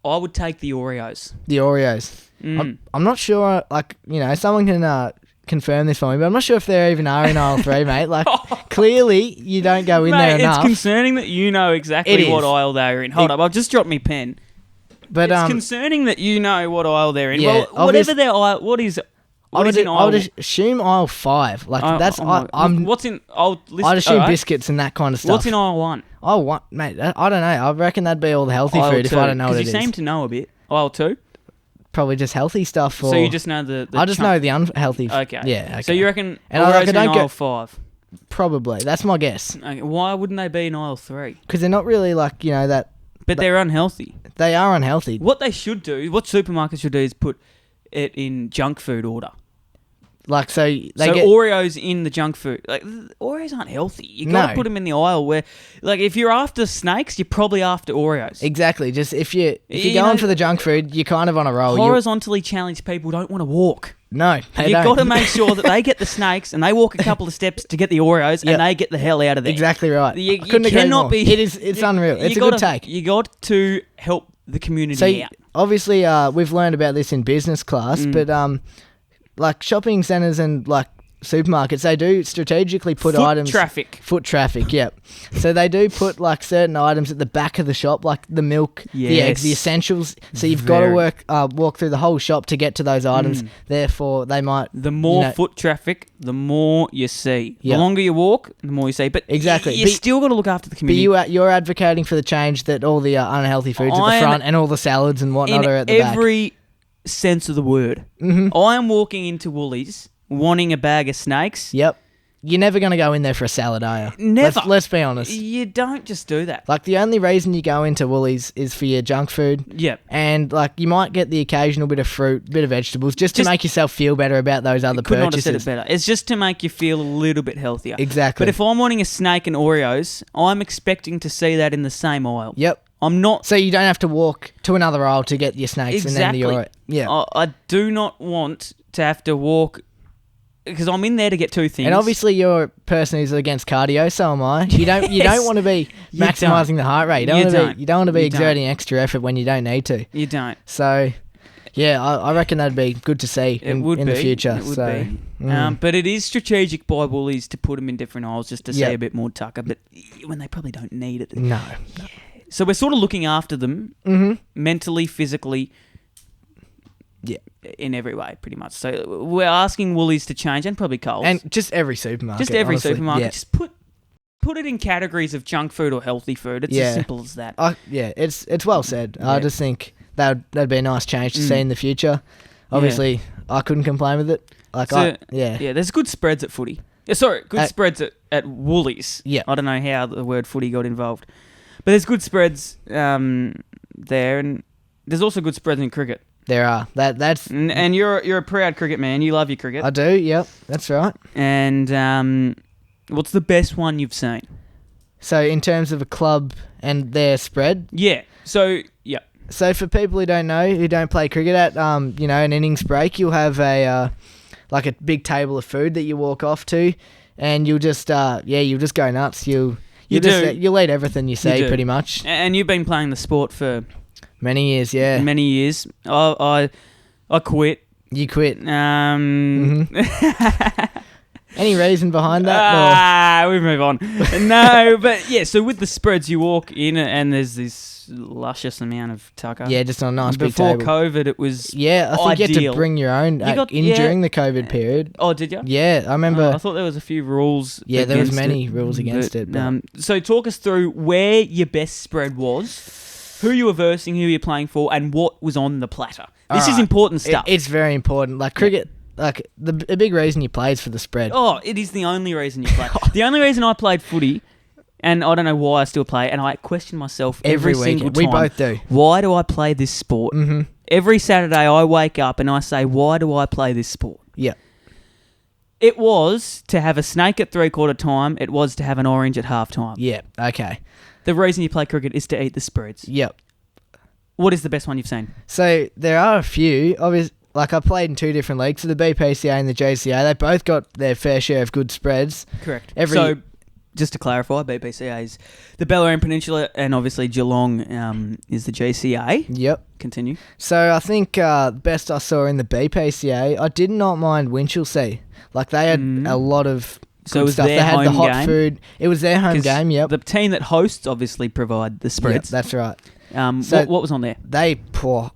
would take the Oreos. The Oreos. I'm not sure. Like someone can confirm this for me, but I'm not sure if there even are in aisle 3, mate. Like clearly you don't go in there Mate, enough. it's concerning that you know exactly It what is. aisle they're in. Hold up, I've just dropped me pen. But It's concerning that you know what aisle they're in. Yeah, Well, whatever their aisle, what is I in aisle? would assume aisle 5. Like that's oh my- I'm. What's in? I'll list. I'd assume alright. biscuits and that kind of stuff. What's in aisle 1? Oh, what, mate? I don't know. I reckon that'd be all the healthy Aisle food if 2, I don't know what 'cause it is. you seem to know a bit. Aisle 2. Probably just healthy stuff. Or So you just know the I just chunk. know the unhealthy. Okay. Yeah. Okay. So you reckon And I Oreos reckon in don't go- aisle 5? probably that's my guess Okay. Why wouldn't they be in aisle 3? because they're not really like that But they're unhealthy. they are unhealthy. What they should do, what supermarkets should do, is put it in junk food order. Like so they So get Oreos in the junk food. Like Oreos aren't healthy. You got to No. put them in the aisle where, like, if you're after snakes, you're probably after Oreos. exactly. Just if you're You going know- for the junk food, you're kind of on a roll. Horizontally challenged people don't want to walk. No, they You've don't. got to make sure that they get the snakes and they walk a couple of steps to get the Oreos Yep. and they get the hell out of there. Exactly right. You, I couldn't you agree cannot more. be. It's unreal. It's a good take. You got to help the community So out. obviously, we've learned about this in business class, Mm. but like shopping centers and like supermarkets, they do strategically put Foot items. traffic. Foot traffic, yep. So they do put like certain items at the back of the shop, like the milk, the eggs, the Yes. essentials. So you've got Very. to walk through the whole shop to get to those items. Therefore, they might. The more you know- foot traffic, the more you see. Yeah. The longer you walk, the more you see. But Exactly. you But- still got to look after the But community. you're advocating for the change that all the unhealthy foods at I the am- front and all the salads and whatnot in are at the back. every sense of the word. Mhm. I am walking into Woolies wanting a bag of snakes. Yep. You're never going to go in there for a salad, are you? Never. Let's be honest. You don't just do that. Like, the only reason you go into Woolies is for your junk food. Yep. And, like, you might get the occasional bit of fruit, bit of vegetables, just to Just- make yourself feel better about those other Could not have said purchases. it better. It's just to make you feel a little bit healthier. Exactly. But if I'm wanting a snake and Oreos, I'm expecting to see that in the same aisle. Yep. I'm not. So you don't have to walk to another aisle to get your snakes Exactly. and then the Yeah. I do not want to have to walk because I'm in there to get two things. And obviously you're a person who's against cardio, so am I. You don't Yes. want to be You don't. maximising the heart rate. You You don't. don't want to be You don't. exerting extra effort when you don't need to. you don't. So, yeah, I reckon that'd be good to see It in, would in be. the future. It would so, be. But it is strategic by Woolies to put them in different aisles just to see Yep. a bit more tucker. But when they probably don't need it. no. So we're sort of looking after them Mm-hmm. mentally, physically, Yeah. in every way, pretty much. So we're asking Woolies to change, and probably Coles, And just every supermarket. just every honestly. supermarket. Yeah. Just put it in categories of junk food or healthy food. It's Yeah. as simple as that. Yeah, it's well said. I Yeah. just think that'd be a nice change to see in the future. Obviously, I couldn't complain with it. Yeah, there's good spreads at footy. Sorry, good spreads at Woolies. Yeah. I don't know how the word footy got involved. But there's good spreads there, and there's also good spreads in cricket. There are. And you're a proud cricket man. You love your cricket. I do, yep, that's right. And what's the best one you've seen? So in terms of a club and their spread? Yeah. So for people who don't know, who don't play cricket at, an innings break, you'll have a big table of food that you walk off to, and you'll just go nuts. You'll eat everything you see, pretty much. And you've been playing the sport for many years, yeah. Many years. I quit. You quit. Mm-hmm. Any reason behind that? We move on. No, but yeah. So with the spreads, you walk in and there's this luscious amount of tucker. Yeah, just on a nice big Before table. COVID, it was I think you had to bring your own during the COVID period. Oh, did you? Yeah, I remember. I thought there was a few rules. Yeah, there was many rules against it. But. So talk us through where your best spread was, who you were versing, who you're playing for, and what was on the platter. This is important stuff. It's very important. Like cricket. Like, a big reason you play is for the spread. Oh, it is the only reason you play. The only reason I played footy, and I don't know why I still play, and I question myself every single time. We both do. Why do I play this sport? Mm-hmm. Every Saturday I wake up and I say, why do I play this sport? Yeah. It was to have a snake at 3/4 time. It was to have an orange at half time. Yeah, okay. The reason you play cricket is to eat the spreads. Yep. What is the best one you've seen? So, there are a few. Obviously, like, I played in two different leagues, so the BPCA and the JCA. They both got their fair share of good spreads. Correct. So, just to clarify, BPCA is the Bellarine Peninsula, and obviously Geelong is the JCA. Yep. Continue. So, I think best I saw in the BPCA, I did not mind Winchelsea. Like, they had a lot of good stuff. They had the hot food. It was their home game, yep. The team that hosts obviously provide the spreads. Yep, that's right. So what was on there? They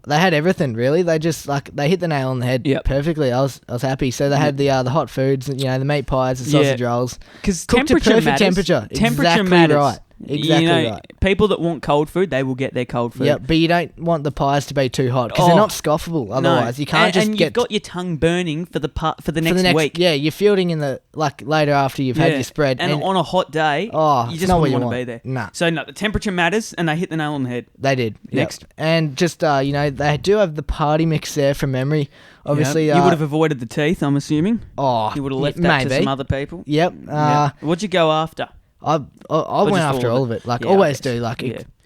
had everything really. They just they hit the nail on the head perfectly. I was happy. So they had the hot foods, the meat pies, the sausage rolls, because cooked to perfect temperature. Temperature exactly matters. Right. Exactly right. People that want cold food, they will get their cold food. Yeah, but you don't want the pies to be too hot because they're not scoffable. Otherwise, you can't and you've got your tongue burning for the next week. Yeah, you're fielding in the later after you've had your spread, and on a hot day, you just wouldn't want to be there. Nah. So the temperature matters, and they hit the nail on the head. They did. Next, and just they do have the party mix there from memory. Obviously, you would have avoided the teeth. I'm assuming. Oh, you would have left that to some other people. Yep. What'd you go after? I went after all of it. Like always do. Like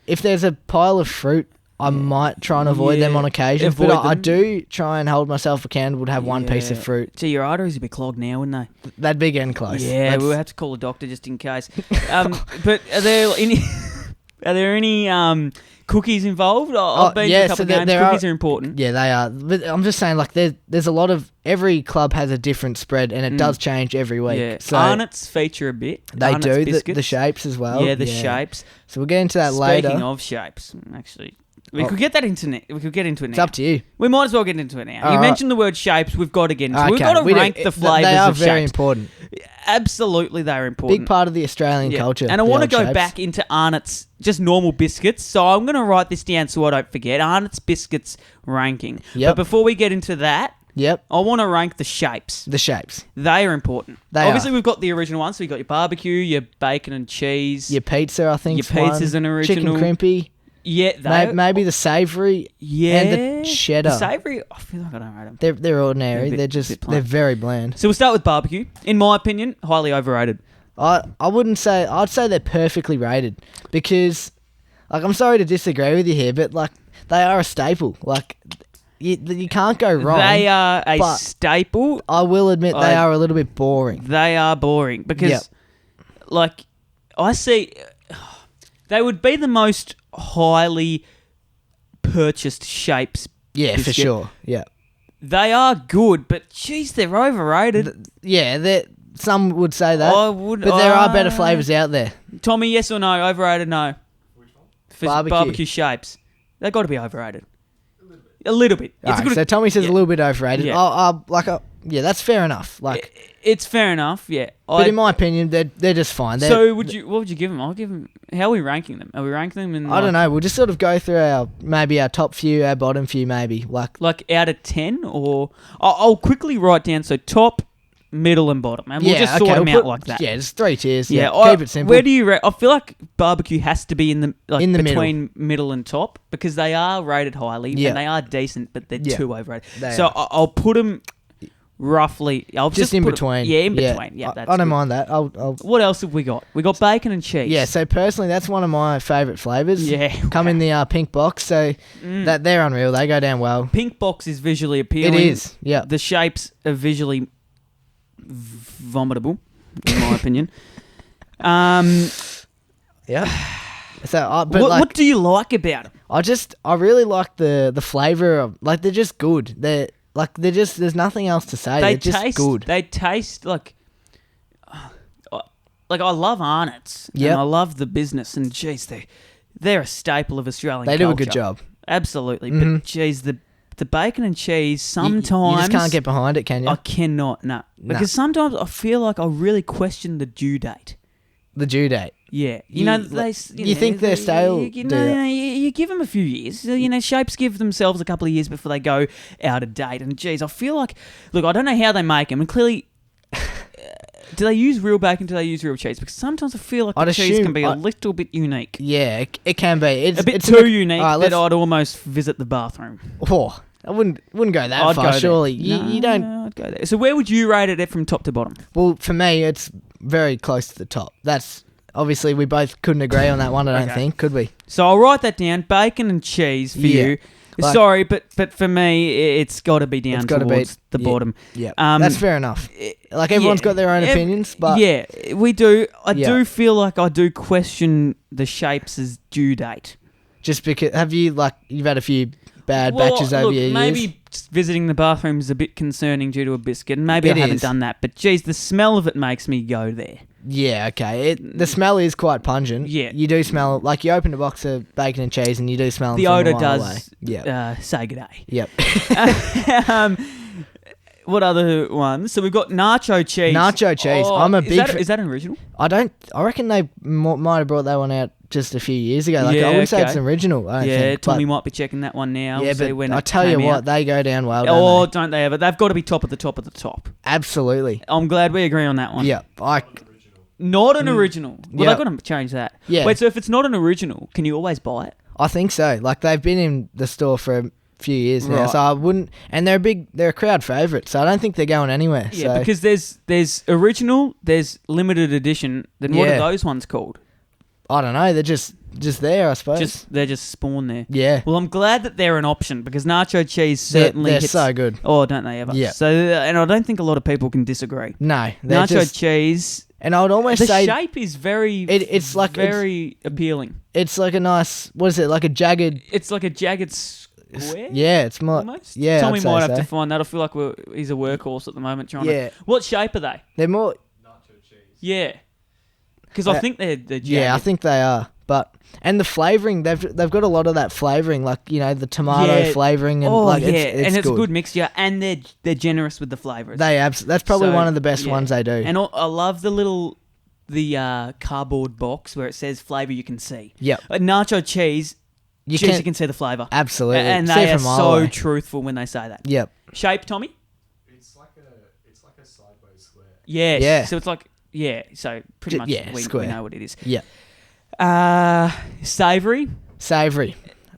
if there's a pile of fruit, I might try and avoid them on occasion. But I do try and hold myself accountable to have one piece of fruit. Gee, your arteries would be clogged now, wouldn't they? They'd be getting close. Yeah, we'll have to call a doctor just in case. But are there any cookies involved? I've been to a couple of games. Cookies are important. Yeah, they are. But I'm just saying, like, there's a lot of... Every club has a different spread, and it does change every week. Yeah. So Arnott's feature a bit. They do, the shapes as well. Yeah, the shapes. So we'll get into that later. Speaking of shapes, actually... We could get into it now. It's up to you. We might as well get into it now. You mentioned the word shapes. We've got to get into it. Okay. We've got to rank the flavours of shapes. They are very important. Absolutely, they're important. Big part of the Australian culture. And I want to go back into Arnott's, just normal biscuits. So I'm going to write this down so I don't forget. Arnott's biscuits ranking. Yep. But before we get into that, I want to rank the shapes. The shapes. They are important. Obviously, we've got the original ones. So you've got your barbecue, your bacon and cheese. Your pizza, I think. Your pizza's an original. Chicken crimpy. Yeah, maybe the savoury and the cheddar. The savoury, I feel like I don't rate them. They're ordinary. They're very bland. So we'll start with barbecue. In my opinion, highly overrated. I wouldn't say. I'd say they're perfectly rated because, like, I'm sorry to disagree with you here, but like they are a staple. Like you can't go wrong. They are a staple. I will admit they are a little bit boring. They are boring because, like, I see. They would be the most highly purchased shapes. Yeah, biscuit. For sure. Yeah. They are good, but geez, they're overrated. Some would say that. But there are better flavours out there. Tommy, yes or no? Overrated, no. Which one? Barbecue shapes. They've got to be overrated. A little bit. A little bit. It's Alright, so Tommy says a little bit overrated. Yeah. Yeah, that's fair enough. Like, it's fair enough. Yeah. but in my opinion, they're just fine. So what would you give them? I'll give them. How are we ranking them? Are we ranking them in? I don't know. We'll just sort of go through our top few, our bottom few, maybe. Like out of 10, or I'll quickly write down. So top, middle, and bottom, and we'll just sort them out like that. Yeah, just 3 tiers. Yeah, keep it simple. Where do you? I feel like barbecue has to be in the between middle. middle and top because they are rated highly and they are decent, but they're too overrated. I'll put them. Roughly, I'll just in put between. Yeah, in between. Yeah, that's I don't good. mind that. I'll. What else have we got? We got bacon and cheese. Yeah, so personally, that's one of my favourite flavours. Yeah, come in the pink box, so that they're unreal. They go down well. Pink box is visually appealing. It is. Yeah, the shapes are visually vomitable, in my opinion. Yeah. So, what do you like about them? I really like the flavour of, like, they're just good. There's nothing else to say. They're just good. They taste like I love Arnott's. Yeah. And I love the business, and geez, they're a staple of Australian culture. They do a good job. Absolutely. But geez, the bacon and cheese sometimes you just can't get behind it, can you? I cannot, no. Because sometimes I feel like I really question the due date. The due date. Yeah, you think they're stale? You give them a few years. Shapes give themselves a couple of years before they go out of date. And geez, I feel like, look, I don't know how they make them, and clearly, do they use real bacon? Do they use real cheese? Because sometimes I feel like the cheese can be a little bit unique. Yeah, it can be. It's a bit it's too unique that I'd almost visit the bathroom. Oh, I wouldn't go that far. Surely you don't. I'd go there. So where would you rate it from top to bottom? Well, for me, it's very close to the top. That's. Obviously, we both couldn't agree on that one, I don't think. Could we? So I'll write that down. Bacon and cheese for you. Sorry, but for me, it's got to be down towards the bottom. Yeah, that's fair enough. Like, everyone's got their own opinions, but... Yeah, we do. I do feel like I do question the shapes' due date. Just because... you've had a few bad batches over your years? Maybe visiting the bathroom is a bit concerning due to a biscuit, and maybe I haven't done that. But, geez, the smell of it makes me go there. Yeah, okay. The smell is quite pungent. Yeah. You do smell, like, you open a box of bacon and cheese and you do smell them the from a odour mile does say good day. Yep. What other ones? So we've got nacho cheese. Nacho cheese. I'm a big... Is that an original? I reckon they might have brought that one out just a few years ago. Like, I wouldn't say it's an original. I don't think, Tommy might be checking that one now. Yeah, but I tell you what, they go down well, don't they ever? They've got to be top of the top of the top. Absolutely. I'm glad we agree on that one. Yeah. Not an original. Well, they've got to change that. Yeah. Wait, so if it's not an original, can you always buy it? I think so. Like, they've been in the store for a few years now, so I wouldn't... And they're a crowd favourite, so I don't think they're going anywhere. Yeah, because there's original, there's limited edition, then what are those ones called? I don't know, they're just there, I suppose. They're just spawned there. Yeah. Well, I'm glad that they're an option, because nacho cheese certainly they're so good. Oh, don't they ever? Yeah. So, and I don't think a lot of people can disagree. No. Nacho cheese... And I would almost say... The shape is very... It's like... Very appealing. It's like a nice... What is it? Like a jagged... It's like a jagged square? Yeah, it's more... Almost? Yeah, Tommy might have to find that. I feel like he's a workhorse at the moment trying to... What shape are they? They're more... Nacho cheese. Yeah. Because I think they're jagged. Yeah, I think they are. But... And the flavouring, they've got a lot of that flavouring, like, the tomato flavouring, and it's a good mixture, and they're generous with the flavours. That's probably one of the best ones they do. And I love the cardboard box where it says flavour you can see. Yep. Nacho cheese, you can see the flavour. Absolutely. And they are so truthful when they say that. Yep. Shape, Tommy? It's like a sideways square. Yeah. Yeah. So it's like so pretty much we know what it is. Yeah. Savoury.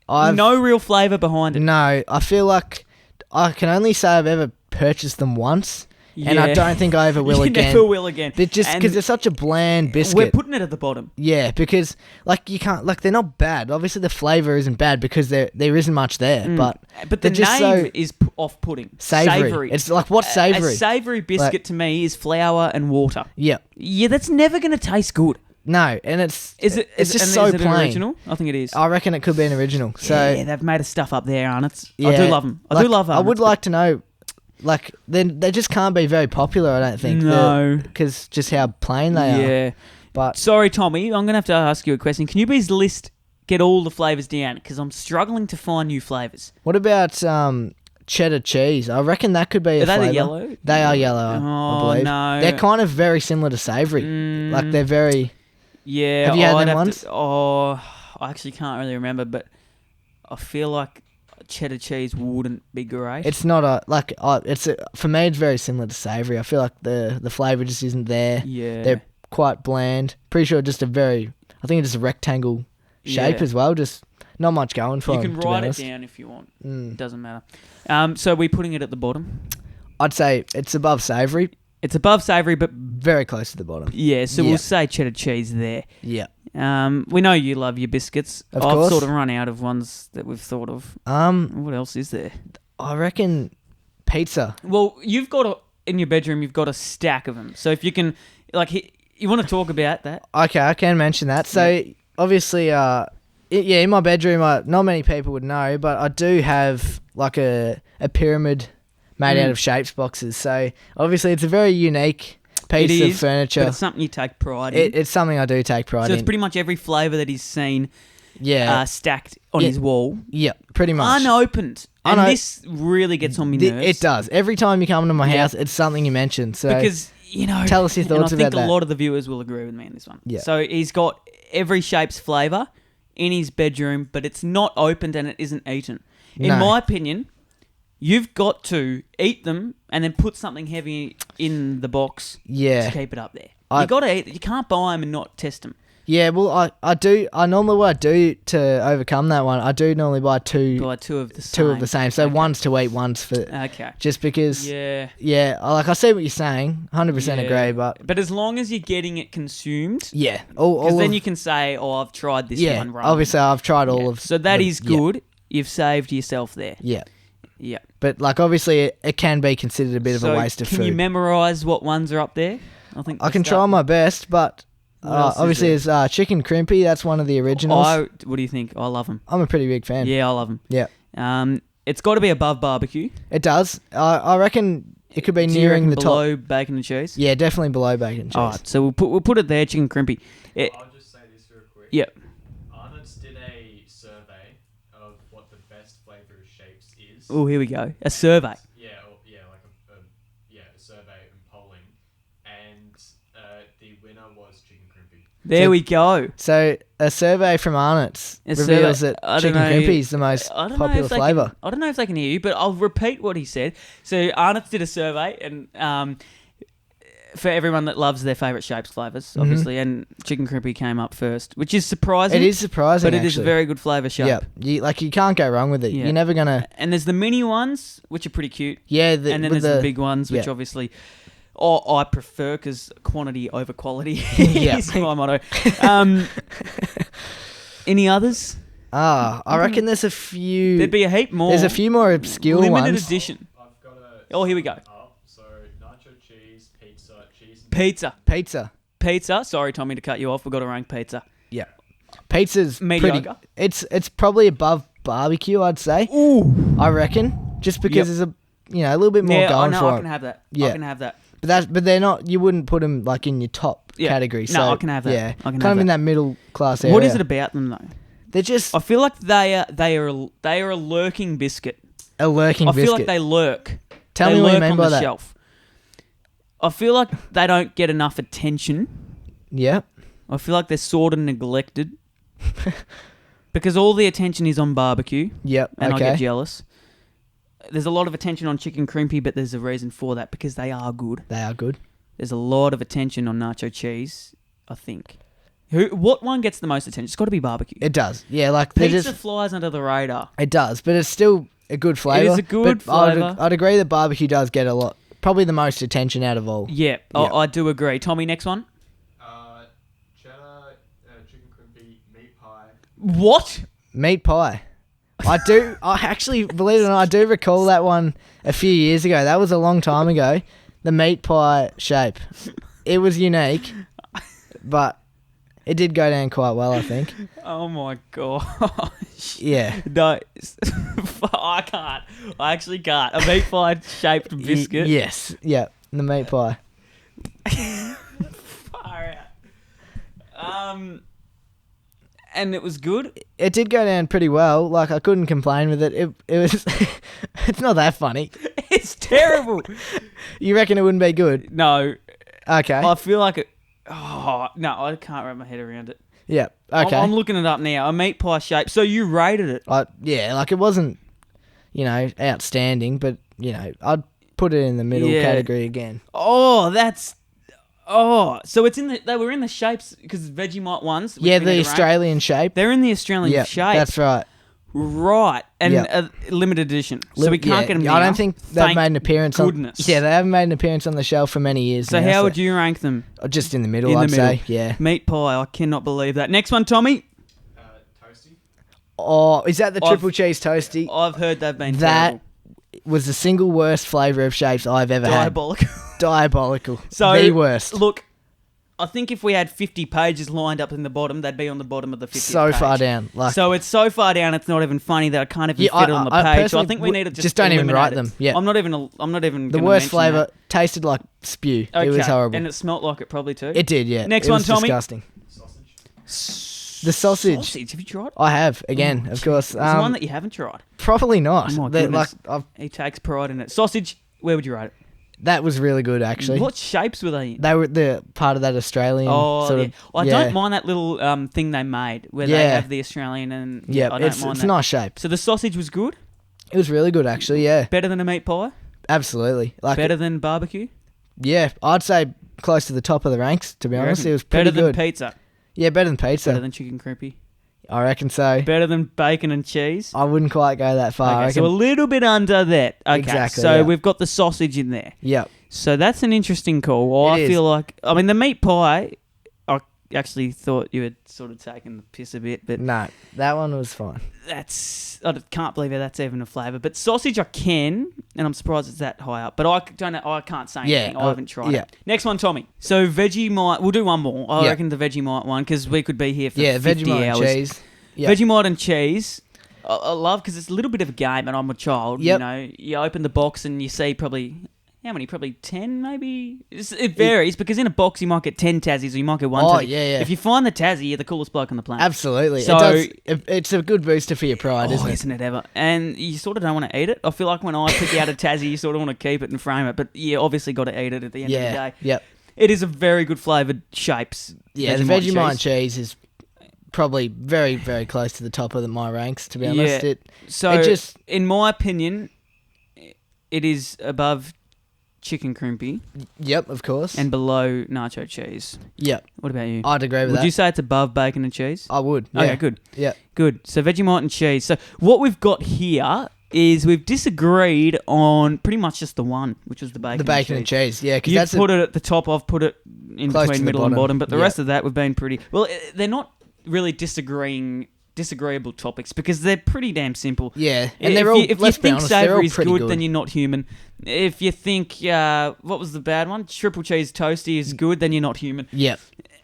No real flavour behind it. No, I feel like I can only say I've ever purchased them once, and I don't think I ever will again. Never will again. They're just because they're such a bland biscuit. We're putting it at the bottom. Yeah, because you can't they're not bad. Obviously, the flavour isn't bad because there isn't much there. But the name is off-putting. Savoury. It's like, what's savoury? A savoury biscuit to me is flour and water. Yeah. Yeah, that's never going to taste good. No, and it's just so is it plain. An original? I think it is. I reckon it could be an original. So yeah, they've made a stuff up there, Arnott's. Yeah, I do love them. I do love Arnott's. I would like to know, like, they just can't be very popular, I don't think. No. Because just how plain they are. Yeah. But sorry, Tommy, I'm going to have to ask you a question. Can you please list get all the flavours down because I'm struggling to find new flavours. What about cheddar cheese? I reckon that could be a Are they flavour. the yellow? They are yellow, I Oh, believe. no. They're kind of very similar to savoury. Like they're very... Yeah. Have you had I'd them have once? I actually can't really remember, but I feel like cheddar cheese wouldn't be great. It's not for me, it's very similar to savoury. I feel like the flavour just isn't there. Yeah. They're quite bland. Pretty sure just I think it's just a rectangle shape Yeah. as well. Just not much going for You them, can to be write it honest. down if you want. Mm. It doesn't matter. So we're putting it at the bottom. I'd say it's above savoury, It's above savoury, but very close to the bottom. yeah, so Yeah. we'll say cheddar cheese there. Yeah. We know you love your biscuits. Of I've course. sort of run out of ones that we've thought of. What else is there? I reckon pizza. Well, in your bedroom, you've got a stack of them. So if you can, you want to talk about that? Okay, I can mention that. So obviously, in my bedroom, not many people would know, but I do have like a pyramid made out of shapes boxes. So obviously, it's a very unique piece of furniture. But it's something you take pride in. It's something I do take pride So in. it's pretty much every flavour that he's seen stacked on Yeah. his wall. Yeah, pretty much. Unopened. And this really gets on me nerves. It does. Every time you come to my house, it's something you mention. So Because, tell us your thoughts and I think about a that. lot of the viewers will agree with me on this one. Yeah. So he's got every shape's flavour in his bedroom, but it's not opened and it isn't eaten. In No. my opinion, you've got to eat them and then put something heavy in the box Yeah. to keep it up there. You got to eat it. You can't buy them and not test them. Yeah, well, I do. I normally what I do to overcome that one, I do normally buy two of the same. of the same. So Okay. one's to eat, one's for Okay. just because. Yeah. Yeah, like I see what you're saying, 100% agree, but as long as you're getting it consumed, yeah, because then you can say, "Oh, I've tried this one." Rather obviously than- I've tried all of. So that them. is good. You've saved yourself there. Yeah, Yeah. but like obviously it can be considered a bit of a waste of food. Can you memorise what ones are up there? I think I can try my best, but What else is obviously there? there's chicken crimpy. That's one of the originals. What do you think? I love them. I'm a pretty big fan. Yeah, I love them. Yeah, It's got to be above barbecue. it does. I reckon it could be Do you nearing reckon the below top. bacon and cheese. Yeah, definitely below bacon and cheese. All right, so we'll put it there, chicken crimpy. I'll just say this real quick. Yeah. Arnott's did a survey of what the best flavour of shapes is. Oh, here we go. A survey. A survey and polling, and the winner was chicken crimpy. There we go. So a survey from Arnott's A reveals survey- that I don't chicken know- crimpy is the most I don't know popular if they flavour. I don't know if they can hear you, but I'll repeat what he said. So Arnott's did a survey, and for everyone that loves their favourite shapes, flavours, obviously, and chicken crimpy came up first, which is surprising. It is surprising, but it is a actually. very good flavour shape. Yeah, you can't go wrong with it. Yeah. You're never gonna. And there's the mini ones, which are pretty cute. Yeah, And then there's the big ones, which yeah. obviously I prefer because quantity over quality Yeah. is my motto. Any others? I reckon there's a few. There'd be a heap more. There's a few more obscure limited ones. edition. I've got a. Oh, here we go. So nacho cheese, pizza, cheese. Pizza. Pizza. Sorry, Tommy, to cut you off. We've got to rank pizza. Yeah. Pizza's Mediocre. pretty. It's probably above barbecue, I'd say. Ooh. I reckon, just because there's a little bit more Yeah, I going know. for I it. can have that. Yeah. I can have that. But they're not. You wouldn't put them like in your top Yeah. category. No, So I can have that. Yeah, I can kind have of in that. that middle class area. What is it about them though? They're just I feel like they are a lurking biscuit. a lurking I feel biscuit. like they lurk. Tell they me what you lurk mean on by the that. shelf. I feel like they don't get enough attention. Yeah. I feel like they're sort of neglected because all the attention is on barbecue, Yep. and okay. I get jealous. There's a lot of attention on chicken crimpy, but there's a reason for that because they are good. They are good. There's a lot of attention on nacho cheese, I think. What one gets the most attention? It's got to be barbecue. It does. Yeah, like they Pizza just. flies under the radar. It does, but it's still a good flavour. It is a good but flavour. I'd agree that barbecue does get a lot, probably the most attention out of all. Yeah, Yeah. I do agree. Tommy, next one. Cheddar, chicken crimpy, meat pie. What? Meat pie. I actually, believe it or not, I do recall that one a few years ago. That was a long time ago. The meat pie shape. It was unique, but it did go down quite well, I think. Oh my gosh. Yeah. No, I can't. I actually can't. A meat pie shaped biscuit. Yes. Yeah. The meat pie. Far out. And it was good? It did go down pretty well. Like, I couldn't complain with it. It was... It's not that funny. It's terrible. You reckon it wouldn't be good? No. Okay. I feel like it... Oh, no, I can't wrap my head around it. Yeah, okay. I'm looking it up now. A meat pie shape. So you rated it? Yeah, like, it wasn't, outstanding, but, I'd put it in the middle category again. Oh, that's... Oh, so it's in the... They were in the shapes, because Vegemite ones... Yeah, the Australian shape. They're in the Australian shape. That's right. Right, and a limited edition. So we can't get them now. I don't think they've made an appearance goodness. Yeah, they haven't made an appearance on the shelf for many years So now, how would you rank them? Just in the middle, I'd say. Yeah. Meat pie, I cannot believe that. Next one, Tommy. Toasty. Oh, is that the triple cheese toasty? I've heard they've been That terrible. Was the single worst flavour of shapes I've ever Diabolical. had. Diabolical. So, the worst. Look, I think if we had 50 pages lined up in the bottom, they'd be on the bottom of the 50th So page. far down. So it's so far down, it's not even funny that I can't even fit it on the page. So I think we need to just don't even write eliminate them. Yeah. I'm not even. The worst flavour tasted like spew. Okay. It was horrible. And it smelt like it probably too. It did, yeah. Next it one, was Tommy. Disgusting. Sausage. The sausage. Sausage, have you tried? I have, again, of course. Is there one that you haven't tried? Probably not. Oh my goodness. Like, He takes pride in it. Sausage, where would you rate it? that was really good, actually. What shapes were they in? They were the part of that Australian sort of... I don't mind that little thing they made where they have the Australian and... Yeah, I don't it's mind a that. nice shape. So the sausage was good? It was really good, actually, yeah. Better than a meat pie? Absolutely. Like, Better than barbecue? Yeah, I'd say close to the top of the ranks, to be honest. It was pretty better good. Than pizza? Yeah, better than pizza. Better than chicken crimpy? I reckon so. Better than bacon and cheese? I wouldn't quite go that far. Okay, so a little bit under that. Okay, Exactly, so yeah. we've got the sausage in there. Yep. So that's an interesting call. Well, I feel like... I mean, the meat pie, I actually thought you had sort of taken the piss a bit, but... No, that one was fine. I can't believe how that's even a flavour. But sausage I can, and I'm surprised it's that high up. But I don't know, I can't say anything. I haven't tried it. Next one, Tommy. So Vegemite... We'll do one more. I reckon the Vegemite one, because we could be here for 50 Vegemite hours. And cheese. Yep. Vegemite and cheese... I love, because it's a little bit of a game, and I'm a child. Yep. You know, you open the box and you see probably... How many? Probably 10, maybe? It varies, because in a box you might get 10 Tassies or you might get one Tassie. Yeah. If you find the Tassie, you're the coolest bloke on the planet. Absolutely. So, it's a good booster for your pride, isn't it? Isn't it ever? And you sort of don't want to eat it. I feel like when I pick out a Tassie, you sort of want to keep it and frame it, but you obviously got to eat it at the end of the day. Yep. It is a very good flavoured shapes. Yeah, the Vegemite and cheese is probably very, very close to the top of my ranks, to be honest. Yeah. In my opinion, it is above chicken crimpy. Yep, of course. And below nacho cheese. Yep. What about you? I'd agree with that. Would you say it's above bacon and cheese? I would. Yeah. Okay, good. Yeah. Good. So Vegemite and cheese. So what we've got here is we've disagreed on pretty much just the one, which was the bacon. The bacon and cheese. Yeah, because you've put it at the top. I've put it in between middle and bottom. But the rest of that we've been pretty... Well, they're not really disagreeable topics because they're pretty damn simple. Yeah, and they're all... If you think savoury is good, then you're not human. If you think... what was the bad one? Triple cheese toasty is good, then you're not human. Yep.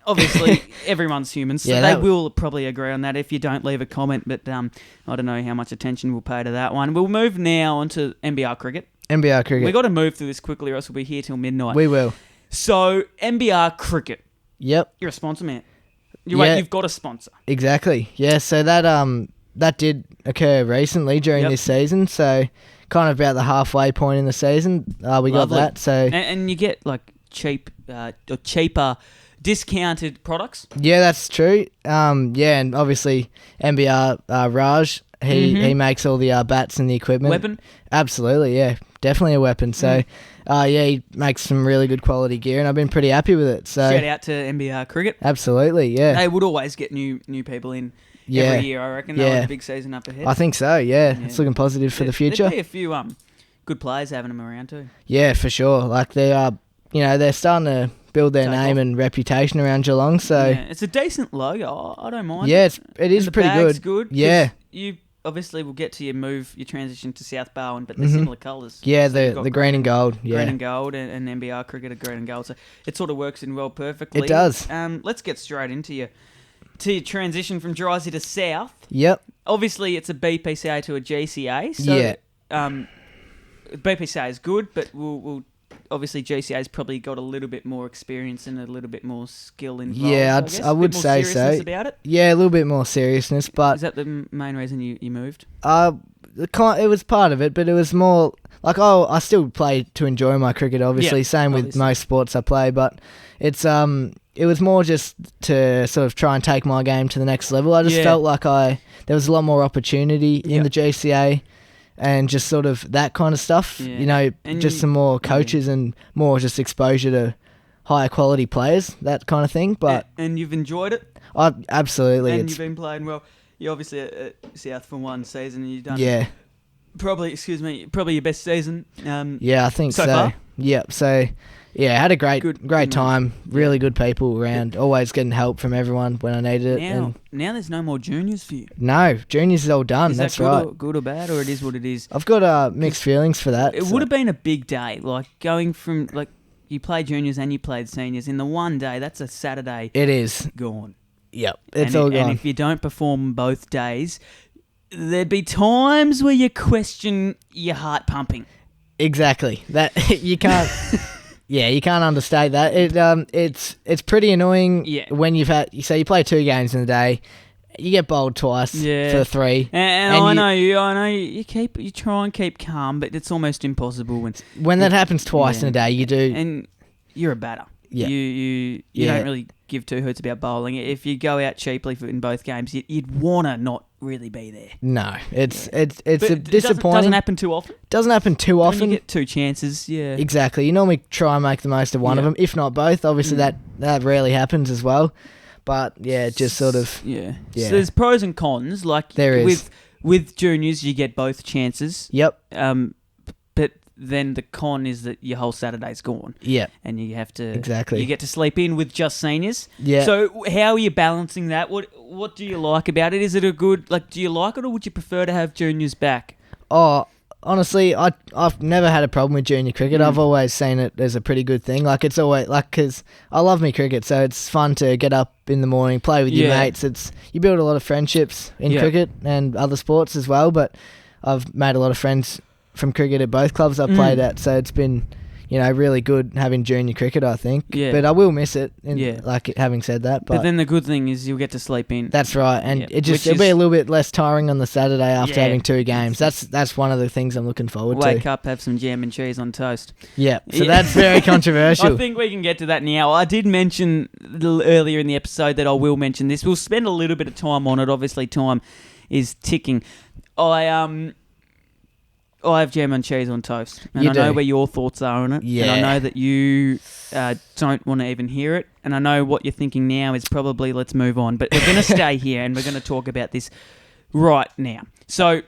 Obviously, everyone's human, so Yeah, they will probably agree on that if you don't leave a comment, but I don't know how much attention we'll pay to that one. We'll move now on to NBR cricket. NBR cricket. We've got to move through this quickly or else we'll be here till midnight. We will. So, NBR cricket. Yep. You're a sponsor, man. You've got a sponsor. Exactly. Yeah, so that did occur recently during this season, so kind of about the halfway point in the season, we got that. So and you get like cheaper discounted products. Yeah, that's true. And obviously NBR Raj, he makes all the bats and the equipment. Weapon? Absolutely, yeah. Definitely a weapon. So he makes some really good quality gear and I've been pretty happy with it. So shout out to NBR Cricket. Absolutely, yeah. They would always get new people in every year, I reckon. They'll have a big season up ahead. I think so, yeah. It's looking positive for the future. There'd be a few good players having them around too. Yeah, for sure. Like they are, they're starting to build their name and reputation around Geelong. So it's a decent logo. I don't mind. Yeah, it is pretty good. Good. Yeah, you obviously will get to your transition to South Bowen, but they're similar colours. Yeah, so the green and gold. Yeah, green and gold, and NBR Cricket are green and gold. So it sort of works in well perfectly. It does. Let's get straight into your transition from Drysy to South. Yep. Obviously, it's a BPCA to a GCA. So, BPCA is good, but we'll obviously GCA's probably got a little bit more experience and a little bit more skill involved. Yeah, I guess. I would a bit more say so. seriousness about it. Yeah, a little bit more seriousness, but Is that the main reason you moved? it was part of it, but it was more like, I still play to enjoy my cricket, obviously. Yeah, Same with obviously. most sports I play, but it was more just to sort of try and take my game to the next level. I just felt like there was a lot more opportunity in the GCA and just sort of that kind of stuff, And just some more coaches and more just exposure to higher quality players, that kind of thing. But and you've enjoyed it? Absolutely. And you've been playing well. You're obviously at South for one season and you've done probably your best season. I think so. Far? Yeah, so yeah, had a great time. Really good people around. Always getting help from everyone when I needed it. Now there's no more juniors for you. No, juniors is all done. Is That's that right. Good or bad, or it is what it is? I've got mixed feelings for that. It would have been a big day, like going from like you played juniors and you played seniors in the one day. That's a Saturday. It is gone. Yep, it's all gone. And if you don't perform both days, there'd be times where you question your heart pumping. Exactly. That you can't. Yeah, you can't understate that. It's pretty annoying when you've had. So you play 2 games in a day, you get bowled twice for 3. And I know you try and keep calm, but it's almost impossible when that happens twice in a day. You do, and you're a batter. Yeah. You don't really give 2 hoots about bowling. If you go out cheaply in both games, you'd wanna not really be there. No, it's disappointing. Doesn't happen too often. Doesn't happen too often. When you get 2 chances, yeah. Exactly. You normally try and make the most of one of them, if not both. Obviously, that rarely happens as well. But yeah, just sort of So there's pros and cons. Like there is with juniors, you get both chances. Yep. But then the con is that your whole Saturday's gone. Yeah. And you have to... Exactly. You get to sleep in with just seniors. Yeah. So how are you balancing that? What do you like about it? Is it a good... Like, do you like it or would you prefer to have juniors back? Oh, honestly, I've never had a problem with junior cricket. I've always seen it as a pretty good thing. Like, it's always... Like, because I love me cricket, so it's fun to get up in the morning, play with your mates. You build a lot of friendships in cricket and other sports as well, but I've made a lot of friends from cricket at both clubs I've played at, so it's been, really good having junior cricket, I think. Yeah. But I will miss it, having said that. But then the good thing is you'll get to sleep in. That's right, and it'll be a little bit less tiring on the Saturday after having 2 games. That's one of the things I'm looking forward to. Wake up, have some jam and cheese on toast. Yeah, so that's very controversial. I think we can get to that now. I did mention earlier in the episode that I will mention this. We'll spend a little bit of time on it. Obviously, time is ticking. I have jam and cheese on toast, and I know where your thoughts are on it, and I know that you don't want to even hear it, and I know what you're thinking now is probably let's move on, but we're going to stay here, and we're going to talk about this right now. So,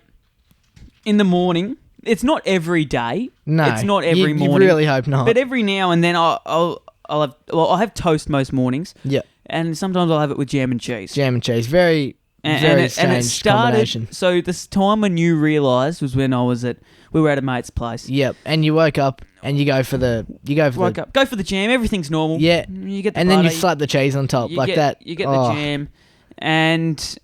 in the morning, it's not every day. No, it's not every morning. You really hope not. But every now and then, I'll have toast most mornings. Yeah, and sometimes I'll have it with jam and cheese. Jam and cheese, very strange combination. So this time when you realised was when we were at a mate's place. Yep, and you woke up and go for the jam. Everything's normal. Yeah, you get the and butter, then you slap the cheese on top that. You get the jam, and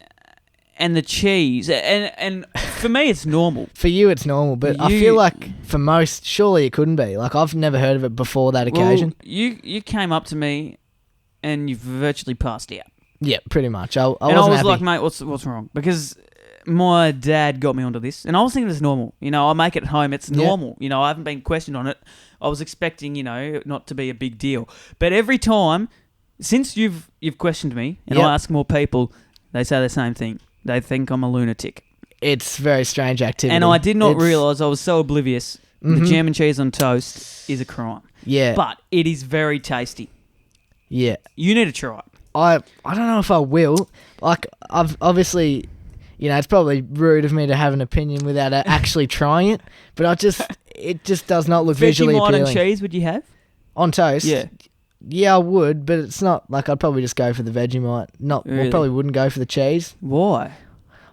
the cheese, and for me it's normal. For you it's normal, but I feel like for most, surely it couldn't be. Like I've never heard of it before that occasion. Well, you came up to me, and you virtually passed out. Yeah, pretty much. I was happy. Like, mate, what's wrong? Because my dad got me onto this, and I was thinking it's normal. I make it at home. It's normal. I haven't been questioned on it. I was expecting, not to be a big deal. But every time, since you've questioned me, and I ask more people, they say the same thing. They think I'm a lunatic. It's very strange activity. And I did not realise, I was so oblivious, the jam and cheese on toast is a crime. Yeah. But it is very tasty. Yeah. You need to try it. I don't know if I will. Like, I've obviously, it's probably rude of me to have an opinion without actually trying it, but it just does not look visually appealing. Vegemite and cheese, would you have? On toast? Yeah. Yeah, I would, but it's not, like, I'd probably just go for the Vegemite. I probably wouldn't go for the cheese. Why?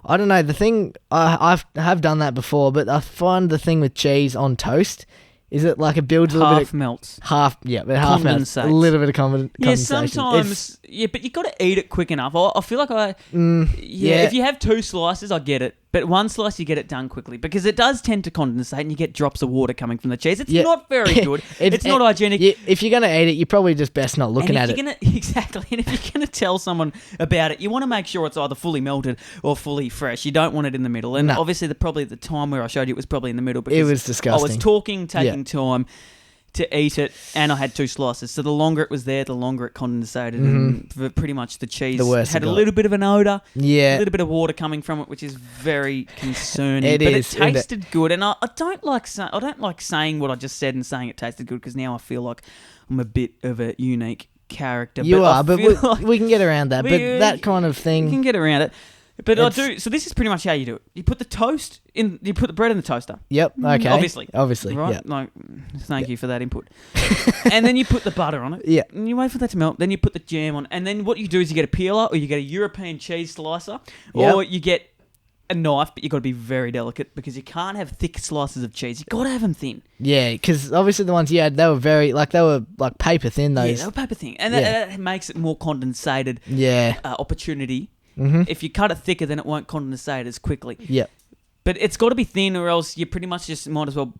I don't know. The thing, I have done that before, but I find the thing with cheese on toast is it like it builds a little bit of... melts. Half melts. A little bit of condensation. Yeah, sometimes... but you got to eat it quick enough. I feel like if you have 2 slices, I get it. But one slice, you get it done quickly because it does tend to condensate and you get drops of water coming from the cheese. It's not very good. It's not hygienic. If you're going to eat it, you're probably just best not looking at it. Exactly. And if you're going to tell someone about it, you want to make sure it's either fully melted or fully fresh. You don't want it in the middle. And obviously, probably the time where I showed you, it was probably in the middle because it was disgusting. I was talking, taking time to eat it, and I had 2 slices. So the longer it was there, the longer it condensated, and pretty much the cheese had a little bit of an odour, a little bit of water coming from it, which is very concerning. But it tasted good, and I don't like saying what I just said and saying it tasted good because now I feel like I'm a bit of a unique character. But we can get around that. But that kind of thing, we can get around it. But I do. So this is pretty much how you do it. You put the toast in. You put the bread in the toaster. Yep. Okay. Obviously. Right. Yep. Like, thank you for that input. And then you put the butter on it. Yeah. And you wait for that to melt. Then you put the jam on. And then what you do is you get a peeler, or you get a European cheese slicer, or you get a knife. But you got to be very delicate because you can't have thick slices of cheese. You got to have them thin. Yeah, because obviously the ones you had, they were paper thin. Those. Yeah, they were paper thin, and that makes it more condensated. Yeah. Opportunity. Mm-hmm. If you cut it thicker, then it won't condensate as quickly. Yep. But it's got to be thin, or else you pretty much just might as well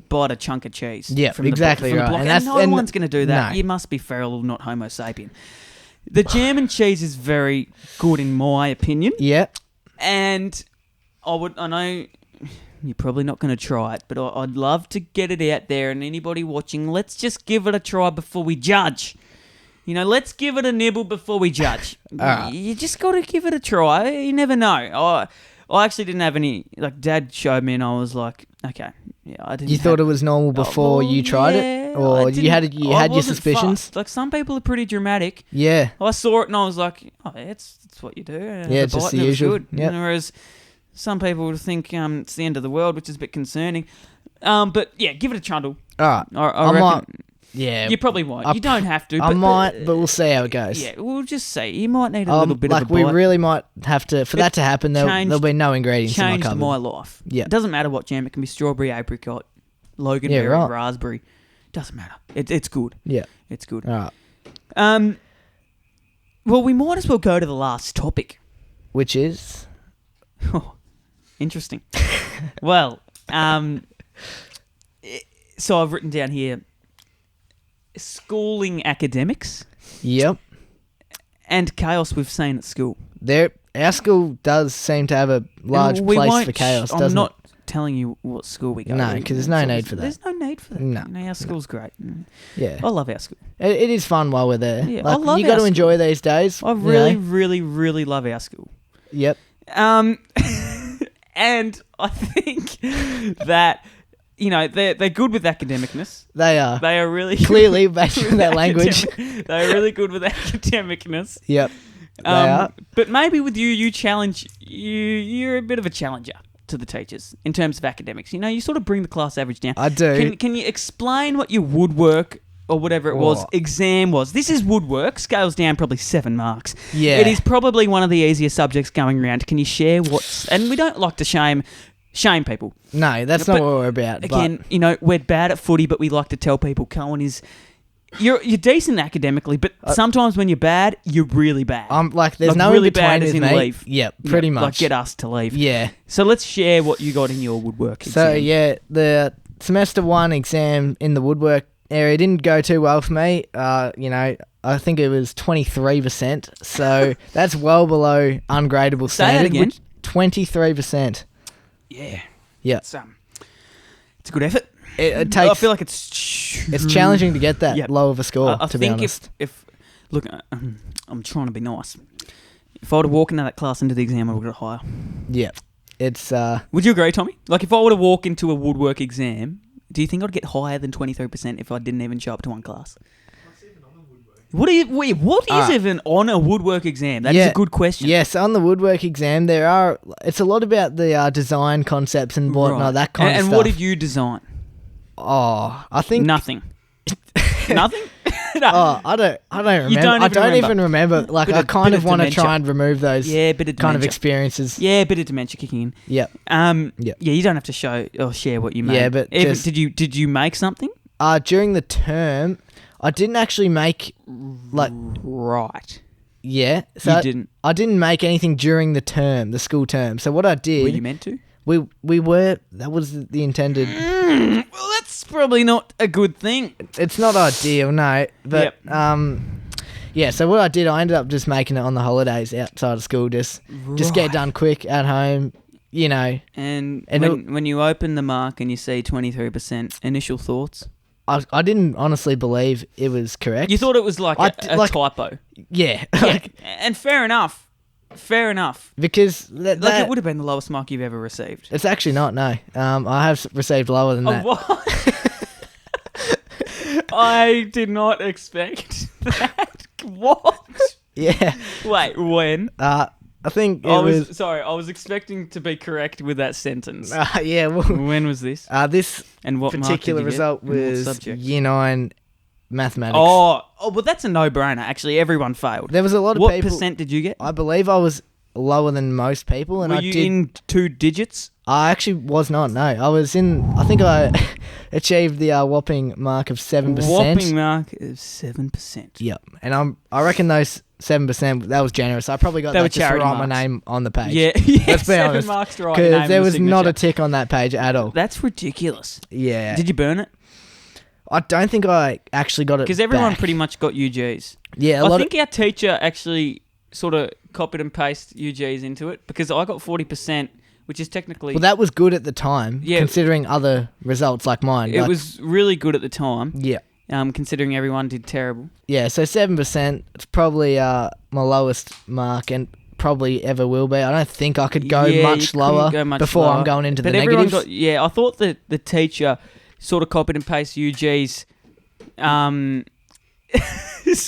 bite a chunk of cheese. Yeah, exactly right. And no one's going to do that. No. You must be feral, not Homo sapien. The jam and cheese is very good in my opinion. Yeah. And I know you're probably not going to try it, but I'd love to get it out there, and anybody watching, let's just give it a try before we judge. Let's give it a nibble before we judge. You just got to give it a try. You never know. I actually didn't have any. Like, Dad showed me, and I was like, okay, yeah, I didn't. You thought it was normal before you tried it, or you had your suspicions? Fussed. Like, some people are pretty dramatic. Yeah. I saw it, and I was like, oh, it's what you do. Yeah, it's just the usual. Yep. Whereas some people would think it's the end of the world, which is a bit concerning. But yeah, give it a trundle. All right. I reckon. Yeah. You probably won't. You don't have to. I might, but we'll see how it goes. Yeah, we'll just see. You might need a little bit of a bite. We really might have to, for that to happen, there'll be no ingredients in my cupboard. Changed my life. Yeah. It doesn't matter what jam. It can be strawberry, apricot, loganberry, raspberry. Doesn't matter. It's good. Yeah. It's good. All right. Well, we might as well go to the last topic. Which is? Oh, interesting. Well, so I've written down here, schooling academics. Yep. And chaos we've seen at school. Our school does seem to have a large place for chaos, doesn't it? I'm not telling you what school we go to. No, because there's no need for that. There's no need for that. No. Our school's great. Yeah. I love our school. It is fun while we're there. Yeah, I love you got to enjoy these days. I really, really love our school. Yep. And I think that, they're good with academicness. They are. They are really clearly based on that language. They're really good with academicness. Yep. They are. But maybe with you challenge. You're a bit of a challenger to the teachers in terms of academics. You sort of bring the class average down. I do. Can you explain what your woodwork or whatever it was exam was? This is woodwork. Scales down probably 7 marks. Yeah. It is probably one of the easier subjects going around. Can you share what's... And we don't like to shame people. No, that's not what we're about. Again, we're bad at footy, but we like to tell people Cohen is... You're decent academically, but sometimes when you're bad, you're really bad. There's no really in between bad as with in me. leave. Yep, pretty much. Like get us to leave. Yeah. So let's share what you got in your woodwork exam. So yeah, the semester 1 exam in the woodwork area didn't go too well for me. I think it was 23%. So that's well below ungradable standard. Say that again. 23%. Yeah. Yeah. It's a good effort. It takes. I feel like it's challenging to get that low of a score. I to be honest, think if look, I'm trying to be nice. If I were to walk into that class into the exam, I would have got higher. Yeah, it's. Would you agree, Tommy? Like, if I were to walk into a woodwork exam, do you think I'd get higher than 23% if I didn't even show up to one class? What is even on a woodwork exam? That is a good question. Yes, on the woodwork exam, it's a lot about the design concepts and whatnot, that kind of stuff. And what did you design? Oh, I think nothing. Nothing? No. Oh, I don't remember. I don't even remember. Like, I kind of want to try and remove those kind of experiences. Yeah, a bit of dementia kicking in. Yep. Yeah, you don't have to show or share what you made. Yeah, but did you make something? During the term, I didn't actually make right. Yeah. So You didn't. I didn't make anything during the school term. So what I did... Were you meant to? We were... That was the intended... Well, that's probably not a good thing. It's not ideal, no. But, yeah, so what I did, I ended up just making it on the holidays outside of school. Just get it done quick at home, you know. And when you open the mark and you see 23%, initial thoughts? I didn't honestly believe it was correct. You thought it was like a typo? Yeah. Yeah. And fair enough. Fair enough. Because it would have been the lowest mark you've ever received. It's actually not, no. I have received lower than that. What? I did not expect that. What? Yeah. Wait, when? I think it I was expecting to be correct with that sentence. Yeah. Well, when was this? This and what particular mark did you result get? And what was subject? Year 9 mathematics. Oh, well, that's a no-brainer. Actually, everyone failed. There was a lot of what people... What percent did you get? I believe I was lower than most people. And Were you in 2 digits? I actually was not, no. I think I achieved the whopping mark of 7%. Whopping mark of 7%. Yep. And I reckon those 7%, that was generous. I probably got that just to write my name on the page. Yeah, let's be 7 honest. marks to write your name. Because there was signature. not a tick on that page at all. That's ridiculous. Yeah. Did you burn it? I don't think I actually got it because everyone back. pretty much got UGs. Yeah, I think our teacher actually sort of copied and pasted UGs into it because I got 40%, which is technically... Well, that was good at the time, considering other results like mine. It was really good at the time. Yeah. Considering everyone did terrible. Yeah, so 7%, it's probably my lowest mark and probably ever will be. I don't think I could go much lower before I'm going into the negatives. I thought that the teacher sort of copied and pasted UGs...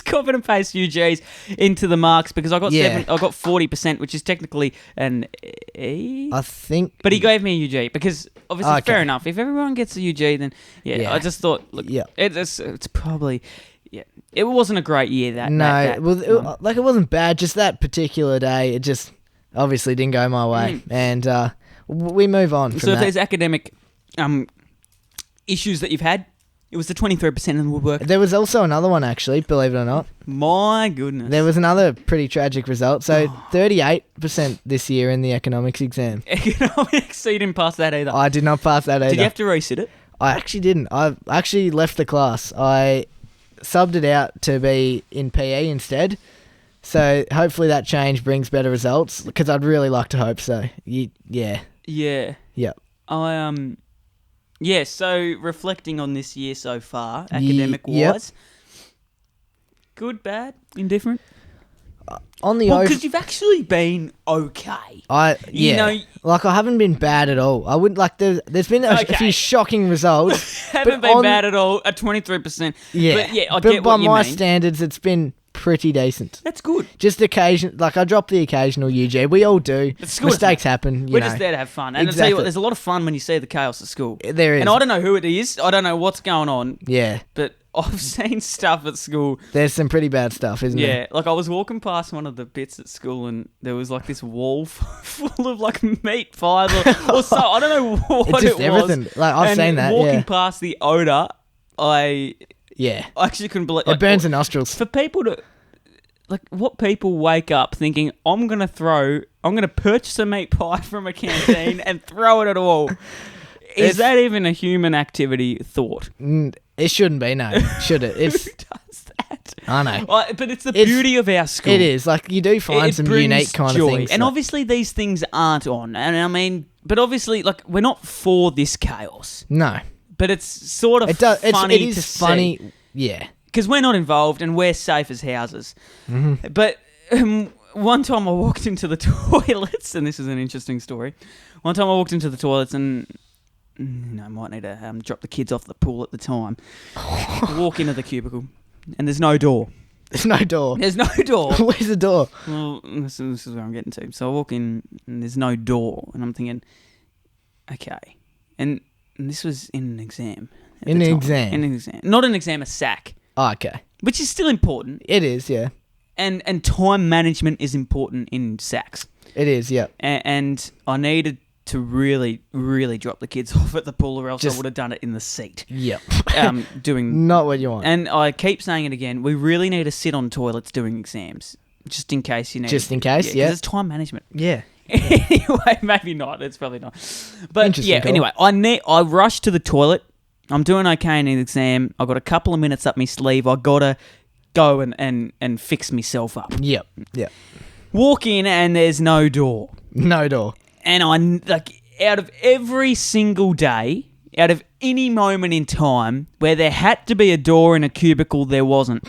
copied and paste UGs into the marks because I got 40%, which is technically an E. I think, but he gave me a UG because obviously fair enough. If everyone gets a UG, then I just thought, look, it's probably it wasn't a great year that. It wasn't bad. Just that particular day, it just obviously didn't go my way, and we move on. From if there's academic issues that you've had. It was the 23% in the woodwork. There was also another one, actually, believe it or not. My goodness. There was another pretty tragic result. So 38% this year in the economics exam. Economics? So you didn't pass that either? I did not pass that either. Did you have to resit it? I actually didn't. I actually left the class. I subbed it out to be in PE instead. So hopefully that change brings better results because I'd really like to hope so. Yeah. Yeah. Yep. Yeah, so reflecting on this year so far, academic-wise, good, bad, indifferent? Because you've actually been okay. I haven't been bad at all. I wouldn't there's been a few shocking results. Haven't been bad at all, at 23%. Yeah. But I get what you mean. By my standards, it's been pretty decent. That's good. Just I drop the occasional UG. We all do. Mistakes happen. We're just there to have fun. And I'll tell you what, there's a lot of fun when you see the chaos at school. There is. And I don't know who it is. I don't know what's going on. Yeah. But I've seen stuff at school. There's some pretty bad stuff, isn't there? Yeah. Like I was walking past one of the bits at school and there was like this wall full of like meat pies or so. I don't know what it's just everything. was. Like I've seen that. Walking past the odour, I actually couldn't believe it. Burns the nostrils. For people to... Like, what people wake up thinking, I'm going to purchase a meat pie from a canteen and throw it at a wall. Is that even a human activity thought? It shouldn't be, no. Should it? Who does that? I know. But it's the beauty of our school. It is. Like, you do find some unique kind of things. And obviously these things aren't on. And I mean, but obviously, like, we're not for this chaos. No. But it's sort of funny to see. Funny, yeah. Because we're not involved and we're safe as houses. Mm-hmm. But one time I walked into the toilets, and this is an interesting story. One time I walked into the toilets and... I might need to drop the kids off the pool at the time. Walk into the cubicle, and there's no door. There's no door? There's no door. Where's the door? Well, this is where I'm getting to. So I walk in, and there's no door, and I'm thinking, okay. And this was in an exam. In an exam? In an exam. Not an exam, a SAC. Oh, okay. Which is still important. It is, yeah. And time management is important in SACs. It is, yeah. And I needed to really, really drop the kids off at the pool or else I would have done it in the seat. Yep. Doing... Not what you want. And I keep saying it again, we really need to sit on toilets doing exams. just in case you need. Just in case, 'cause it's time management. Yeah. Anyway, maybe not. It's probably not. But Interesting yeah. call. Anyway, I rushed to the toilet. I'm doing okay in the exam. I got a couple of minutes up my sleeve. I gotta go and fix myself up. Yep. Walk in and there's no door. No door. And out of every single day, out of any moment in time where there had to be a door in a cubicle, there wasn't.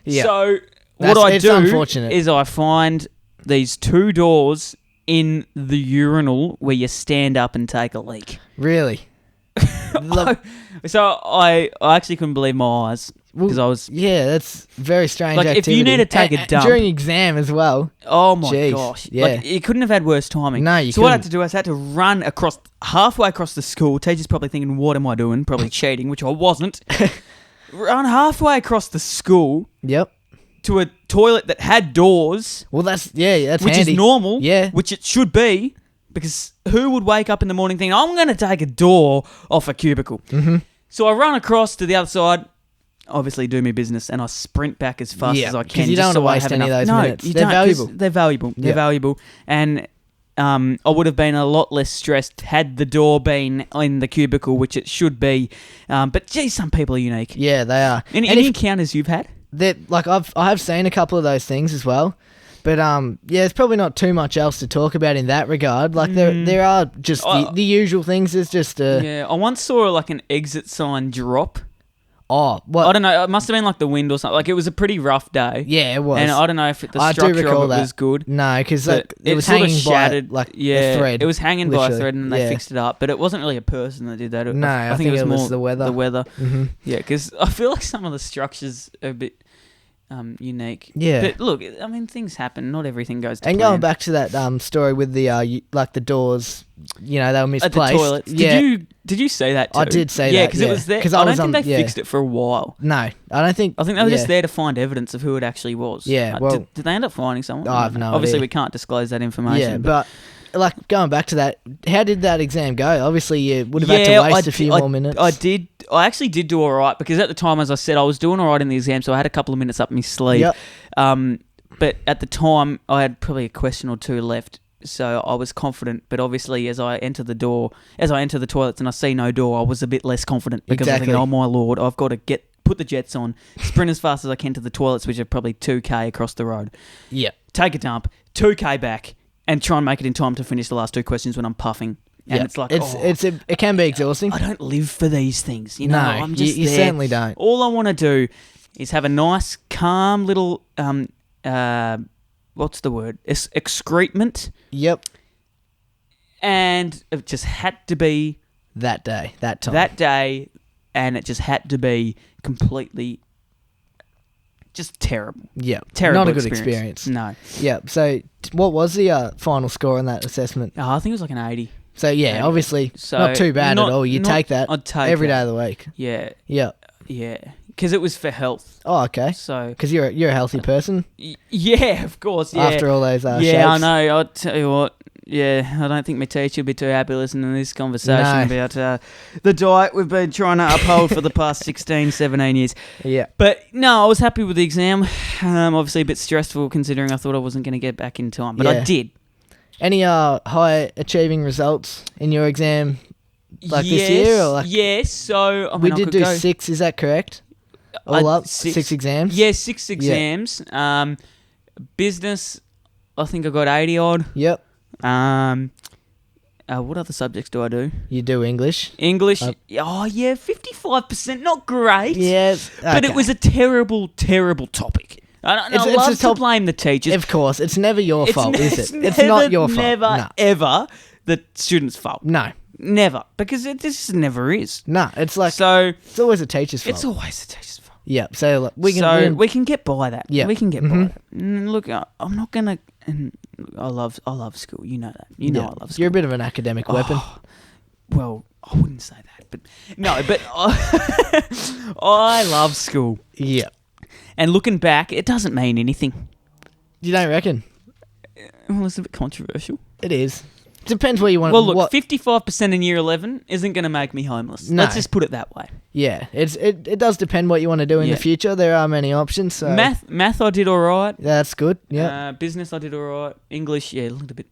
Yeah. So what I it's do unfortunate. is I find these 2 doors in the urinal where you stand up and take a leak. Really? Look, So I actually couldn't believe my eyes because I was... Yeah, that's very strange Like, activity. if you need to take a dump... During exam as well. Oh my Jeez, gosh. yeah. Like, you couldn't have had worse timing. No, you So what I had couldn't. to do is I had to run halfway across the school. Teacher's probably thinking, what am I doing? Probably cheating, which I wasn't. Run halfway across the school Yep. to a toilet that had doors, Well, that's which handy. is normal, Yeah. which it should be, because who would wake up in the morning thinking, I'm going to take a door off a cubicle? Mm-hmm. So I run across to the other side, obviously do my business, and I sprint back as fast as I can. 'cause you don't just so wanna I waste have any of enough. those No, minutes. you They're don't, 'cause valuable. They're valuable. They're Yeah. valuable. And I would have been a lot less stressed had the door been in the cubicle, which it should be. But geez, some people are unique. Yeah, they are. Any And if- encounters you've had? Like I have seen a couple of those things as well, but yeah, there's probably not too much else to talk about in that regard. Like there are just the usual things. There's just Yeah, I once saw like an exit sign drop. well, I don't know. It must have been like the wind or something. Like it was a pretty rough day. yeah, it was. And I don't know if the I do structure recall of it that. was good. No, because But it was sort of hanging shattered, by like yeah, a thread. It was hanging by a literally. thread, and they Yeah. fixed it up. But it wasn't really a person that did that. No, I think it was more the weather. The weather, Mhm. yeah, because I feel like some of the structures are a bit unique. Yeah. but look, I mean, things happen. Not everything goes to And plan. going back to that story with the like the doors, they were at misplaced. the toilets. Yeah. Did you say that too? I did say yeah, that, because yeah. it was there. 'Cause I I don't was think on- they yeah. fixed it for a while. No, I don't think. I think they were just there to find evidence of who it actually was. Yeah, well- did they end up finding someone? I have no Obviously, idea. we can't disclose that information. Yeah, but like going back to that, how did that exam go? Obviously, you would have had to waste a few more minutes. I actually did do all right because at the time, as I said, I was doing all right in the exam, so I had a couple of minutes up my sleeve. Yep. But at the time, I had probably a question or two left, so I was confident. But obviously, as I enter the toilets and I see no door, I was a bit less confident because I'm thinking, Exactly. oh my lord, I've got to put the jets on, sprint as fast as I can to the toilets, which are probably 2k across the road. Yeah. Take a dump, 2k back, and try and make it in time to finish the last 2 questions when I'm puffing. And Yeah. it's like, it can be exhausting. I don't live for these things, you know. No, I'm just you there. certainly don't. All I want to do is have a nice, calm little what's the word? Excrement, Yep. and it just had to be That day, that time. that day, and it just had to be completely just terrible. Yeah. Terrible. Not a good experience. No, Yeah. So, what was the final score on that assessment? I think it was like an 80. So yeah, Yeah. obviously So not too bad not- at all. You not- take that I'd take every that. day of the week. Yeah, Yeah. yeah, because it was for health. Oh, okay. So Because you're a healthy person yeah, of course. Yeah, after all those yeah, shakes. I know. I'll tell you what. Yeah, I don't think my teacher will be too happy listening to this conversation No. about the diet we've been trying to uphold for the past 16, 17 years. Yeah. But no, I was happy with the exam. Obviously a bit stressful considering I thought I wasn't going to get back in time, but I Yeah. did. Any high achieving results in your exam like this year? Or like yes, so I mean, we I did could do go, 6, is that correct? All up, 6 exams? Yeah, 6 exams. Business, I think I got 80 odd. Yep. What other subjects do I do? You do English? English, 55%, not great. Yes. But it was a terrible, terrible topic. I It's love a to blame the teachers. Of course, it's never your fault, is It's it? It's not your fault. Never, No. ever the student's fault. No. Never. Because it just never is. No, it's like So, it's always a teacher's fault. it's always the teacher's fault. Yeah, so like, we can we can get by that. Yeah. We can get by Mhm. that. Look, I'm not going to... I love school. You know that. You know I love school. You're a bit of an academic weapon. Well, I wouldn't say that. But no, but I love school. Yeah. And looking back, it doesn't mean anything. You don't reckon? Well, it's a bit controversial. It is. Depends where you want. Well, look, 55% in year 11 isn't going to make me homeless. No. Let's just put it that way. Yeah, it does depend what you want to do in the future. There are many options. So. Math, I did all right. That's good. Yeah. Business, I did all right. English, a little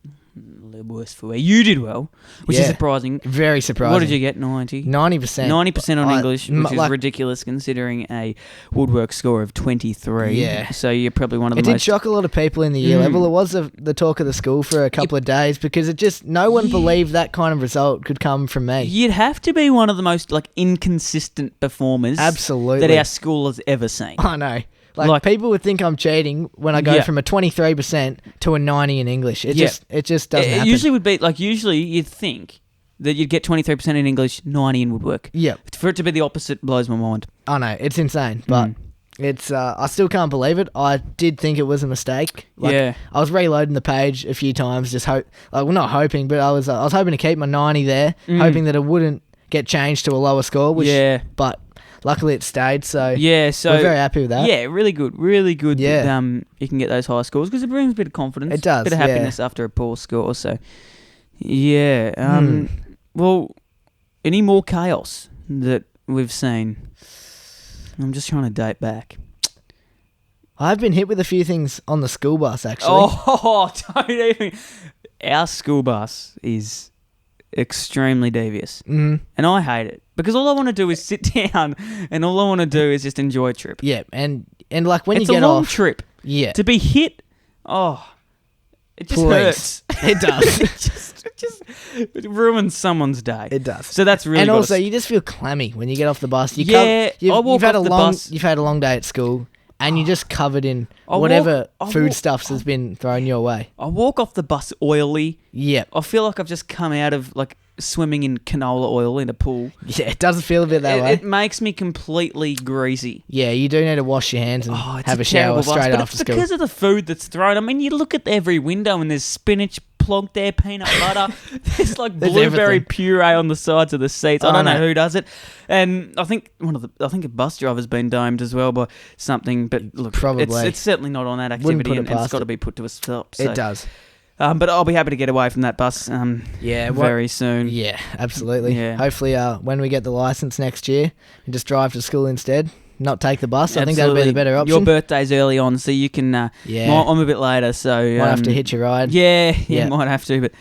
worse for where you did well, which is surprising. Very surprising. What did you get? 90? 90%. 90% on English, which is ridiculous considering a woodwork score of 23. Yeah. So you're probably one of the It did shock a lot of people in the year level. It was the talk of the school for a couple of days because no one believed that kind of result could come from me. You'd have to be one of the most inconsistent performers Absolutely. that our school has ever seen. I know. Like people would think I'm cheating when I go from a 23% to a 90 in English. It just doesn't happen. It usually would be usually you'd think that you'd get 23% in English, 90 in woodwork. Yeah. For it to be the opposite blows my mind. I know, it's insane, but it's I still can't believe it. I did think it was a mistake. I was reloading the page a few times, just not hoping, but I was hoping to keep my 90 there, hoping that it wouldn't get changed to a lower score. But luckily it stayed, so we're very happy with that. Yeah, really good that you can get those high scores because it brings a bit of confidence. It does, a bit of happiness after a poor score. So, yeah. Well, any more chaos that we've seen? I'm just trying to date back. I've been hit with a few things on the school bus, actually. Oh, don't even. Our school bus is extremely devious. And I hate it because all I want to do is sit down and all I want to do is just enjoy a trip. Yeah, and like when it's you get a long off, trip. Yeah, to be hit, it just hurts. It does. it ruins someone's day. It does. So that's really. And also, you just feel clammy when you get off the bus. You've had a long day at school. And you're just covered in whatever foodstuffs has been thrown your way. I walk off the bus oily. Yeah. I feel like I've just come out of swimming in canola oil in a pool. Yeah, it does feel a bit that way. It makes me completely greasy. Yeah, you do need to wash your hands and have a shower straight after school. Because of the food that's thrown. I mean, you look at every window and there's spinach plonked there, peanut butter. There's blueberry everything. Puree on the sides of the seats. I don't know who does it. And I think a bus driver's been domed as well by something. But look, probably it's certainly not on that activity, and it's got to be put to a stop. So. It does. But I'll be happy to get away from that bus. Very soon. Yeah, absolutely. Yeah. Hopefully, when we get the license next year, we just drive to school instead. Not take the bus. I think that'd be the better option. Your birthday's early on, so you can. I'm a bit later, so might have to hitch a ride. Yeah, might have to. But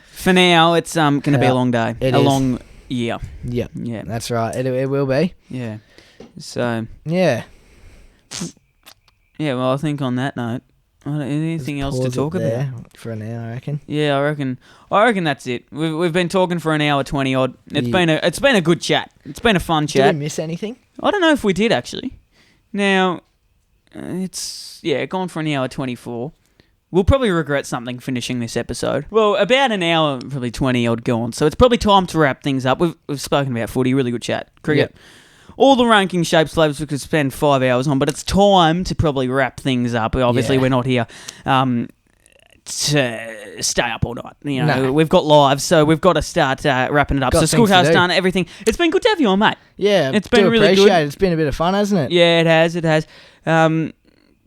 for now, it's going to be a long day, long year. Yeah, that's right. It will be. Yeah. So. Yeah. Yeah. Well, I think on that note, anything else to talk about for an hour? I reckon. Yeah, I reckon that's it. We've been talking for an hour 20 odd. It's been a good chat. It's been a fun chat. Did we miss anything? I don't know if we did actually. Now, it's gone for an hour 24. We'll probably regret something finishing this episode. Well, about an hour, probably 20 odd gone. So it's probably time to wrap things up. We've spoken about footy, really good chat. Cricket. Yep. All the ranking shapes, flavours we could spend 5 hours on, but it's time to probably wrap things up. Obviously, we're not here to stay up all night. We've got lives, so we've got to start wrapping it up. So schoolhouse done, everything. It's been good to have you on, mate. Yeah, it's been really good. It's been a bit of fun, hasn't it? Yeah, it has.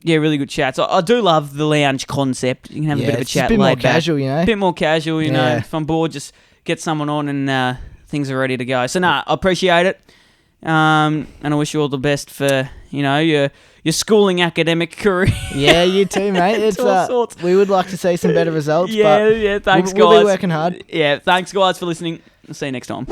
Really good chats. I do love the lounge concept. You can have a bit of a chat laid back. Casual, A bit more casual, you know. If I'm bored, just get someone on and things are ready to go. So, I appreciate it. And I wish you all the best for, your schooling academic career. Yeah, you too, mate. It's all sorts. We would like to see some better results. Yeah, thanks, guys. We'll be working hard. Yeah, thanks, guys, for listening. I'll see you next time.